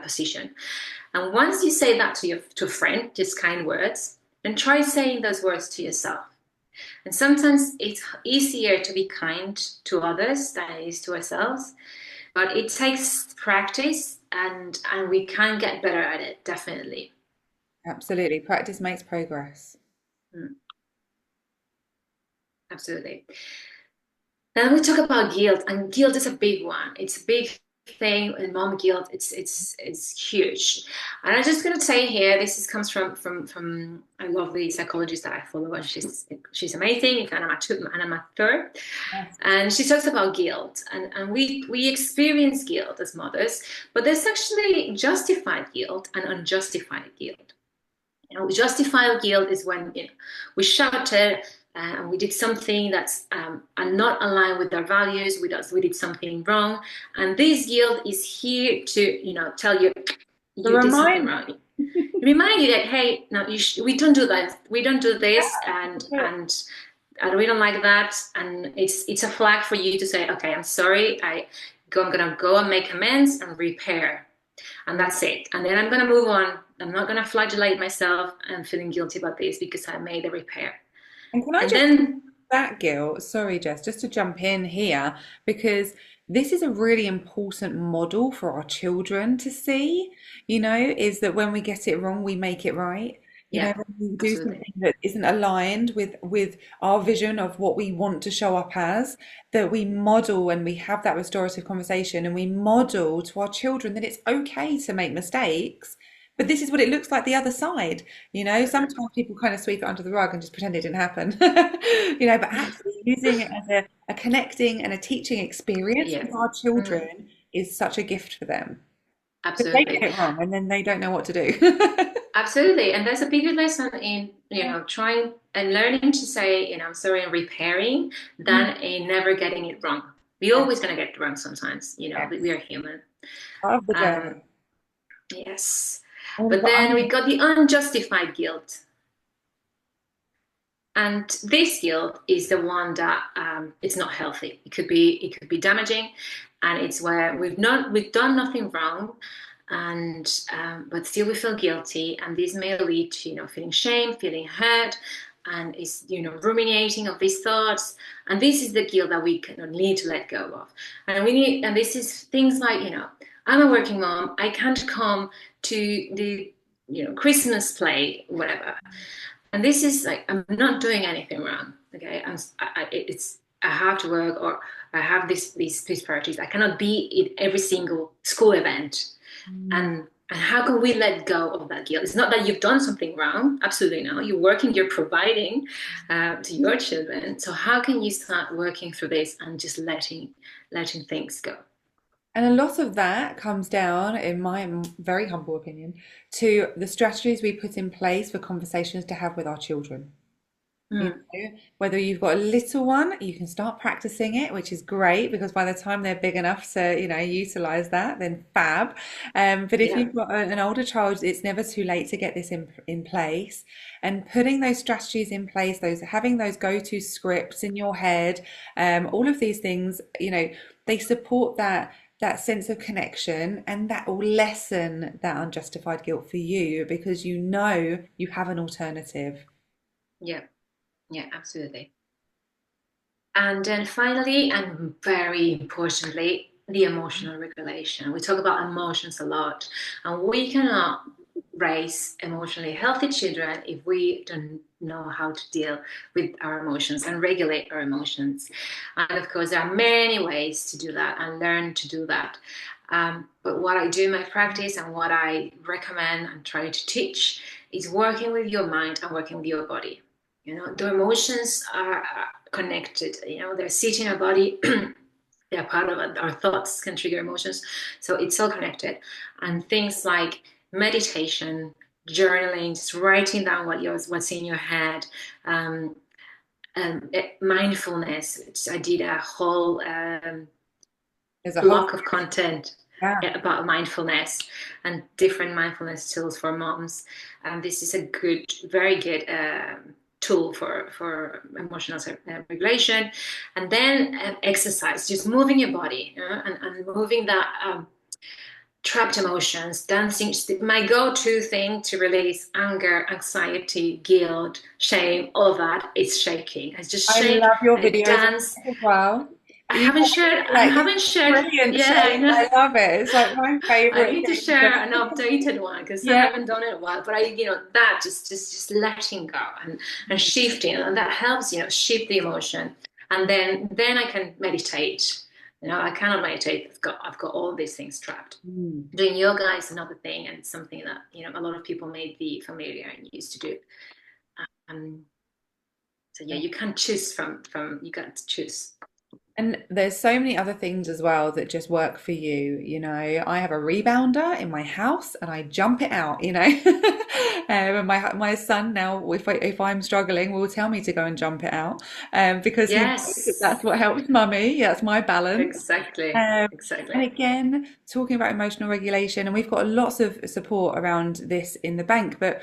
position. And once you say that to a friend, just kind words, and try saying those words to yourself. And sometimes it's easier to be kind to others than it is to ourselves, but it takes practice, and we can get better at it, definitely. Absolutely. Practice makes progress. Mm, absolutely. Then we talk about guilt, and guilt is a big one. It's a big thing, and mom guilt. It's huge. And I'm just gonna say here, comes from a lovely psychologist that I follow, and she's amazing. Anna Mathur, Yes. and she talks about guilt, and we experience guilt as mothers, but there's actually justified guilt and unjustified guilt. Justified guilt is when we shouted and we did something that's not aligned with our values, with us. We did something wrong, and this guilt is here to tell you The you did something reminder. wrong. Remind you that hey, no, we don't do that. We don't do this, and we don't like that. And it's a flag for you to say, okay, I'm sorry. I'm gonna go and make amends and repair, and that's it. And then I'm gonna move on. I'm not gonna flagellate myself and feeling guilty about this because I made the repair. And can I And just then, that guilt, sorry, Jess, just to jump in here, because this is a really important model for our children to see, is that when we get it wrong, we make it right. yeah, When we do absolutely. something that isn't aligned with our vision of what we want to show up as, that we model and we have that restorative conversation and we model to our children that it's okay to make mistakes. But this is what it looks like the other side. Sometimes people kind of sweep it under the rug and just pretend it didn't happen. But actually using it as a connecting and a teaching experience Yeah, with our mm, children is such a gift for them. Because they absolutely. get it wrong and then they don't know what to do. Absolutely. And there's a bigger lesson in, trying and learning to say, I'm sorry and repairing than in never getting it wrong. We're Yeah, always going to get it wrong sometimes, yeah. we are human. Part of the Um, journey. yes. But But then we got the unjustified guilt. And this guilt is the one that it's not healthy. It could be damaging, and it's where we've done nothing wrong, and but still we feel guilty, and this may lead to feeling shame, feeling hurt, and is ruminating of these thoughts, and this is the guilt that we kind of need to let go of, and this is things like I'm a working mom, I can't come to the Christmas play, whatever, and this is like I'm not doing anything wrong. Okay, I have to work, or I have these priorities. I cannot be at every single school event, and how can we let go of that guilt? It's not that you've done something wrong. Absolutely not. You're working. You're providing to your children. So how can you start working through this and just letting things go? And a lot of that comes down, in my very humble opinion, to the strategies we put in place for conversations to have with our children. Mm, Whether you've got a little one, you can start practicing it, which is great because by the time they're big enough to, utilize that, then fab. But if yeah, you've got an older child, it's never too late to get this in place. And putting those strategies in place, having those go-to scripts in your head, all of these things, they support that sense of connection, and that will lessen that unjustified guilt for you because you have an alternative. yeah, yeah, absolutely. And then finally, and very importantly, the emotional regulation. We talk about emotions a lot, and we cannot raise emotionally healthy children if we don't know how to deal with our emotions and regulate our emotions. And of course, there are many ways to do that and learn to do that. But what I do in my practice and what I recommend and try to teach is working with your mind and working with your body. The emotions are connected. They're sitting in our body. They're part of it. Our thoughts can trigger emotions, so it's all connected. And things like meditation, journaling, just writing down what's in your head, um, mindfulness. I did a whole There's a whole block of content yeah. about mindfulness and different mindfulness tools for moms. And this is a very good. tool for emotional regulation. And then exercise, just moving your body, and moving that trapped emotions, dancing. My go-to thing to release anger, anxiety, guilt, shame, all of that is shaking. I just I shake, love your I videos dance. as well. I You haven't shared, I like this haven't shared, brilliant yeah, I shape. know. I love it. It's like my I favorite need to thing. share an updated one because I Yeah. haven't done it in a while. But that just letting go and shifting, and that helps, shift the emotion. And then I can meditate. I cannot meditate. I've got all these things trapped. Mm. Doing yoga is another thing, and something that a lot of people may be familiar and used to do. Um, so yeah, you can't choose from you got to choose. And there's so many other things as well that just work for you. I have a rebounder in my house and I jump it out, And my son now, if I'm struggling, will tell me to go and jump it out, because he knows that Yes, that's what helps mummy. That's my balance. exactly, Um, and exactly. again, talking about emotional regulation, and we've got lots of support around this in the bank, but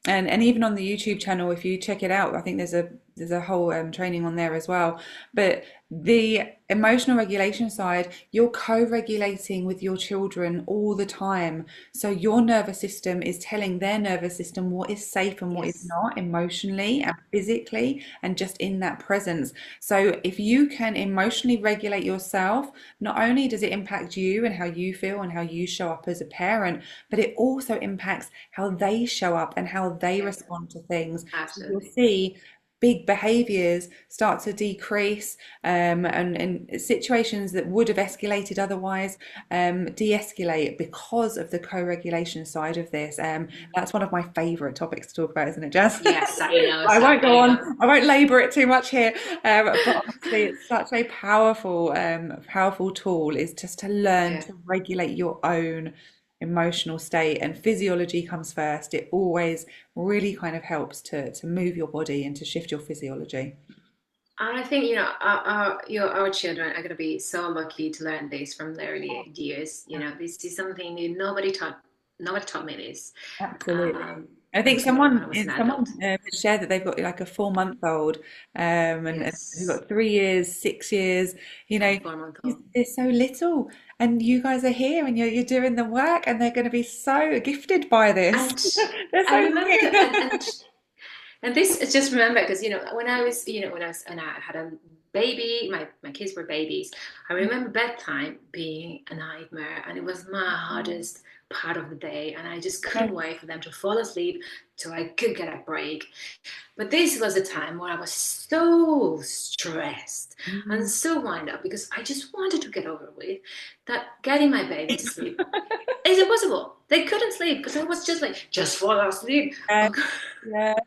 and even on the YouTube channel, if you check it out, I think there's a whole training on there as well. But the emotional regulation side, you're co-regulating with your children all the time. So your nervous system is telling their nervous system what is safe and what is Yes, not emotionally and physically, and just in that presence. So if you can emotionally regulate yourself, not only does it impact you and how you feel and how you show up as a parent, but it also impacts how they show up and how they yeah, respond to things. So you'll absolutely. see big behaviors start to decrease, and situations that would have escalated otherwise de-escalate because of the co-regulation side of this. That's one of my favorite topics to talk about, isn't it, Jazz? Yes, I know, I won't go I on. know. I won't labor it too much here. But honestly, it's such a powerful tool, is just to learn Yeah. to regulate your own emotional state, and physiology comes first. It always really kind of helps to move your body and to shift your physiology. And I think, our children are going to be so lucky to learn this from the early years. This is something that nobody taught me this, Absolutely. I think until I someone was an someone adult. shared that they've got like a 4 month old, and they've Yes, got 3 years, 6 years. You know, and 4 month old. they're so little, and you guys are here, and you're doing the work, and they're going to be so gifted by this. And They're I so remember, lucky. and this is just remember because when I was and I had a baby, my kids were babies. I remember bedtime being a nightmare, and it was my hardest part of the day, and I just couldn't wait for them to fall asleep so I could get a break. But this was a time where I was so stressed and Mm. so wound up because I just wanted to get over with that getting my baby to sleep is impossible. They couldn't sleep because I was just like, just fall asleep. Yes, Okay. yes,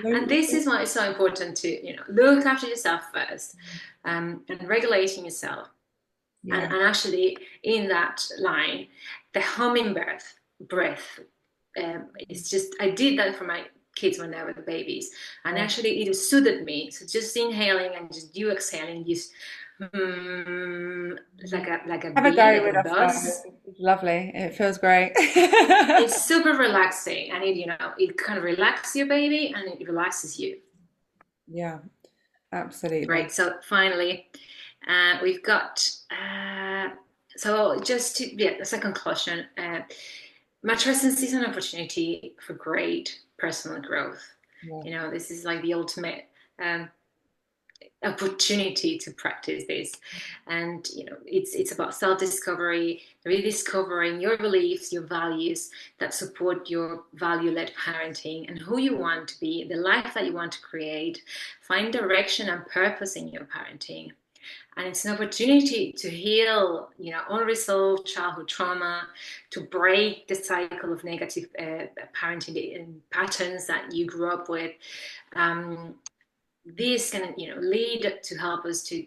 And this absolutely. is why it's so important to, look after yourself first, and regulating yourself. And, Yeah. and actually, in that line, the hummingbird breath is just, I did that for my kids when they were babies. And Yeah. actually, it soothed me. So just inhaling and just you exhaling, just like a Have a bee, go like a with us, guys. buzz. It's lovely. It feels great. It's super relaxing, and it kind of relaxes your baby and it relaxes you. Yeah, absolutely. Right. So finally, we've got so just to yeah, as a conclusion, matrescence is an opportunity for great personal growth. Yeah. This is like the ultimate um, opportunity to practice this, and it's about self-discovery, rediscovering your beliefs, your values that support your value-led parenting and who you want to be, the life that you want to create. Find direction and purpose in your parenting, and it's an opportunity to heal unresolved childhood trauma, to break the cycle of negative parenting patterns that you grew up with. This can lead to help us to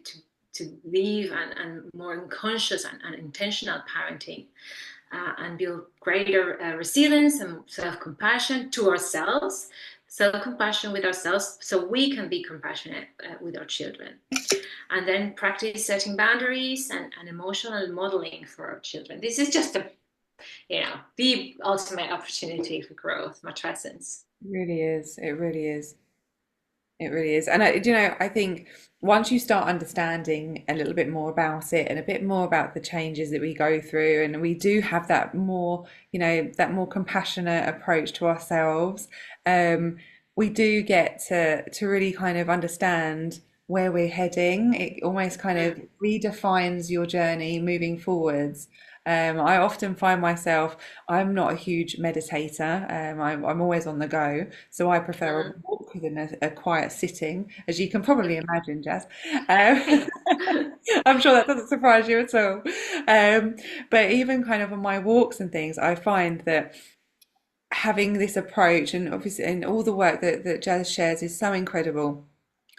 live and more conscious and intentional parenting, and build greater resilience and self-compassion to ourselves, self-compassion with ourselves, so we can be compassionate with our children, and then practice setting boundaries and emotional modeling for our children. This is just the ultimate opportunity for growth, matrescence. It really is. It really is. It really is. And I think once you start understanding a little bit more about it and a bit more about the changes that we go through, and we do have that more, that more compassionate approach to ourselves, we do get to really kind of understand where we're heading. It almost kind of Mm, redefines your journey moving forwards. I often find myself, I'm not a huge meditator. I'm always on the go. So I prefer a mm. walk within a quiet sitting, as you can probably imagine, Jazz. Um, Yes. I'm sure that doesn't surprise you at all. Um, but even kind of on my walks and things, I find that having this approach, and obviously, and all the work that Jazz shares is so incredible.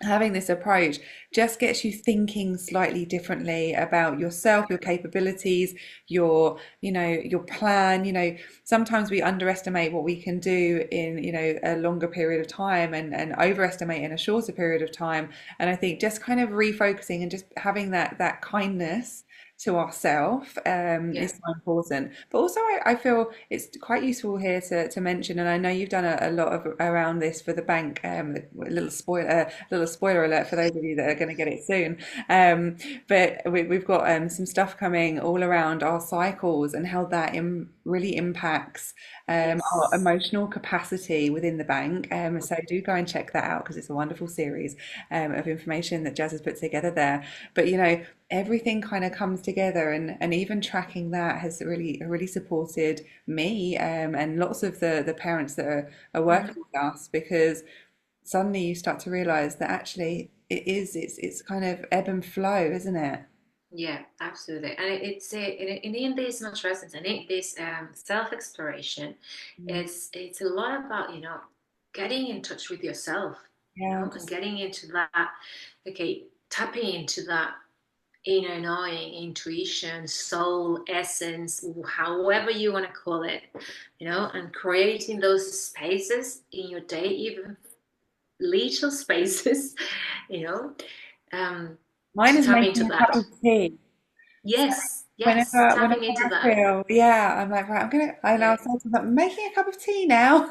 Having this approach just gets you thinking slightly differently about yourself, your capabilities, your plan. Sometimes we underestimate what we can do in, a longer period of time, and overestimate in a shorter period of time. And I think just kind of refocusing and just having that kindness to ourselves Yeah. is so important. But also, I feel it's quite useful here to mention, and I know you've done a lot of around this for the bank. A little spoiler alert for those of you that are going to get it soon. But we've got some stuff coming all around our cycles and how that really impacts our Yes. emotional capacity within the bank. So do go and check that out because it's a wonderful series of information that Jazz has put together there. But everything kind of comes together, and even tracking that has really supported me, and lots of the parents that are working Mm. with us, because suddenly you start to realize that actually it's kind of ebb and flow, isn't it? Yeah, absolutely. And it's in this matrescence and in this self-exploration, Mm. it's a lot about, getting in touch with yourself, Yeah, and just getting into that, okay, tapping into that inner knowing, intuition, soul, essence, however you want to call it, and creating those spaces in your day, even little spaces, you know, um, mine to is tap making into a cup that. of tea. So Yes, yes, whenever tapping into I that. feel, yeah, I'm like, right, and Yeah, I'll say to them, I'm making a cup of tea now,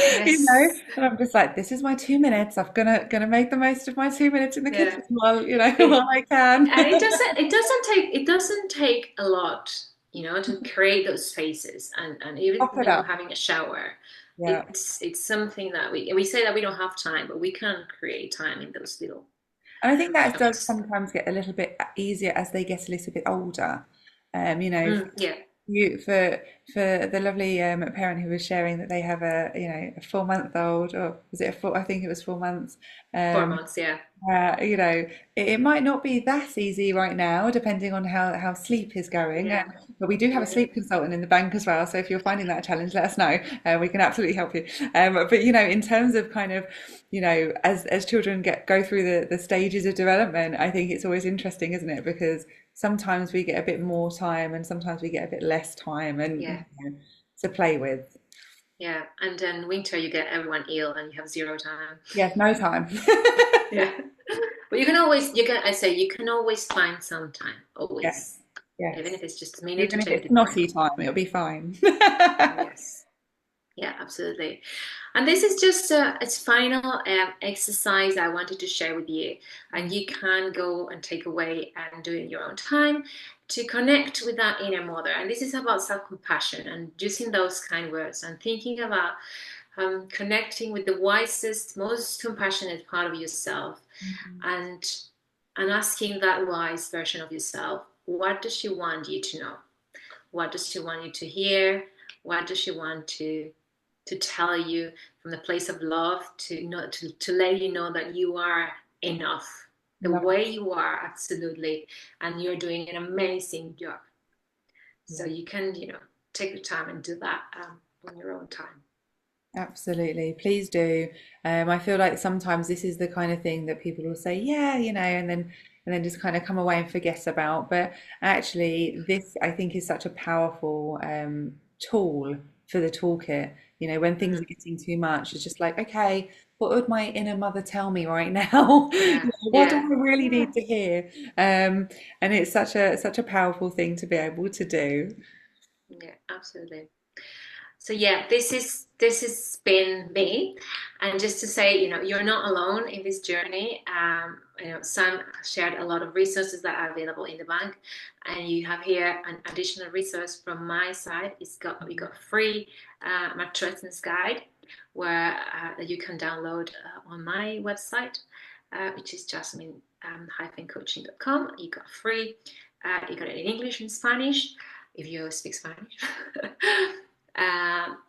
yes, and I'm just like, this is my 2 minutes. I'm gonna make the most of my 2 minutes in the yeah. kitchen while, It, while I can. and it doesn't take a lot, to create those spaces, and even, Top it up. having a shower. Yeah. It's something that we say that we don't have time, but we can create time in those little And I think that does chunks. sometimes get a little bit easier as they get a little bit older. For Yeah, you for the lovely parent who was sharing that they have a 4 month old, or was it a four? I think it was 4 months. four Um, months. Yeah, it might not be that easy right now, depending on how sleep is going. yeah, But we do have a yeah, sleep consultant in the bank as well. So if you're finding that a challenge, let us know. We can absolutely help you. But in terms of kind of, as children go through the stages of development, I think it's always interesting, isn't it? Because sometimes we get a bit more time, and sometimes we get a bit less time, and yeah, to play with. yeah. And then winter, you get everyone ill, and you have zero time. Yes, no time. Yeah. But you can always find some time, Yes, always. Even yes. if it's just a minute to Even if take it's the time. snotty time, it'll be fine. Yes. Yeah, absolutely. And this is just its final exercise I wanted to share with you. And you can go and take away and do it in your own time to connect with that inner mother. And this is about self-compassion and using those kind words and thinking about connecting with the wisest, most compassionate part of yourself, and asking that wise version of yourself, what does she want you to know? What does she want you to hear? What does she want to tell you from the place of love, to let you know that you are enough the Love way you are, absolutely, and you're doing an amazing job. So it. you can, take the time and do that on your own time. Absolutely. Please do. I feel like sometimes this is the kind of thing that people will say, yeah, and then just kind of come away and forget about. But actually, this I think is such a powerful tool for the toolkit. When things are Mm, getting too much, it's just like, okay, what would my inner mother tell me right now? yeah, What do yeah, I really yeah, need to hear? And it's such a powerful thing to be able to do. yeah, absolutely. So yeah, this has been me, and just to say, you're not alone in this journey. Sam shared a lot of resources that are available in the bank, and you have here an additional resource from my side. We got a free matrescence guide where that you can download on my website, which is Jazmin-coaching.com. You got free. You got it in English and Spanish if you speak Spanish.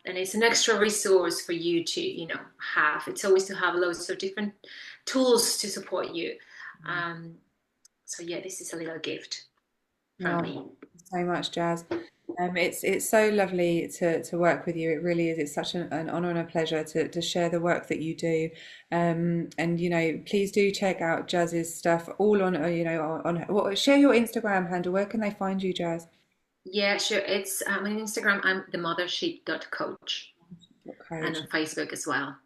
And it's an extra resource for you to, have. It's always to have loads of different tools to support you. So yeah, this is a little gift from Oh, me. thank you so much, Jazz. It's so lovely to work with you. It really is. It's such an honor and a pleasure to share the work that you do. And please do check out Jazz's stuff all on share your Instagram handle. Where can they find you, Jazz? Yeah, sure. It's on Instagram. I'm themothership.coach, and Coach. on Facebook as well.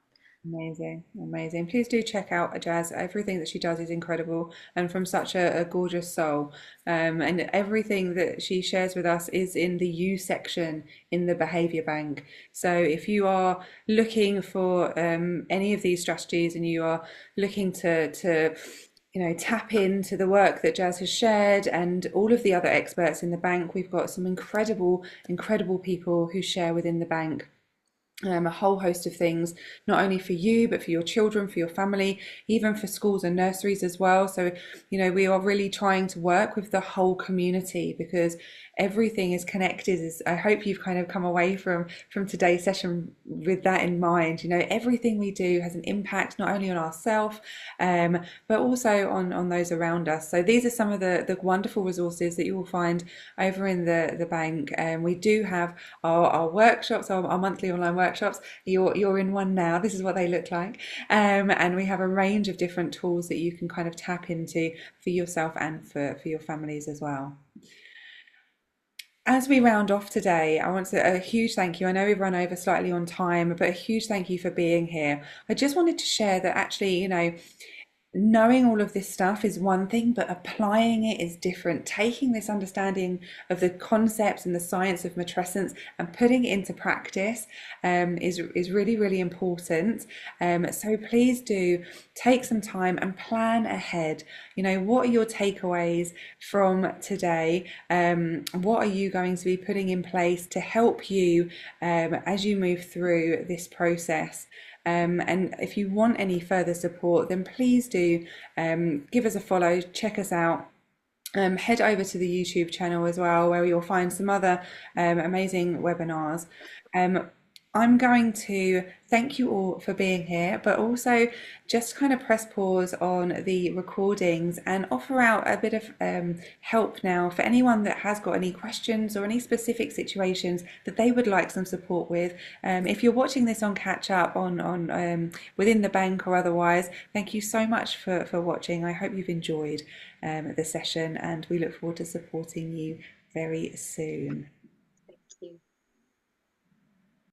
Amazing, amazing. Please do check out Jazz. Everything that she does is incredible and from such a gorgeous soul. And everything that she shares with us is in the You section in the Behaviour Bank. So if you are looking for any of these strategies and you are looking to tap into the work that Jazz has shared and all of the other experts in the bank, we've got some incredible people who share within the bank a whole host of things, not only for you, but for your children, for your family, even for schools and nurseries as well. So, we are really trying to work with the whole community because everything is connected. As I hope you've kind of come away from today's session with that in mind. Everything we do has an impact not only on ourselves, but also on those around us. So these are some of the wonderful resources that you will find over in the bank. We do have our workshops, our monthly online workshops. You're in one now. This is what they look like, and we have a range of different tools that you can kind of tap into for yourself and for your families as well. As we round off today, I want to a huge thank you. I know we've run over slightly on time, but a huge thank you for being here. I just wanted to share that actually, knowing all of this stuff is one thing, but applying it is different. Taking this understanding of the concepts and the science of matrescence and putting it into practice is really important. So please do take some time and plan ahead. What are your takeaways from today? What are you going to be putting in place to help you as you move through this process? And if you want any further support, then please do give us a follow, check us out. Head over to the YouTube channel as well, where you'll find some other amazing webinars. I'm going to thank you all for being here, but also just kind of press pause on the recordings and offer out a bit of help now for anyone that has got any questions or any specific situations that they would like some support with. If you're watching this on catch up on within the bank or otherwise, thank you so much for watching. I hope you've enjoyed the session, and we look forward to supporting you very soon.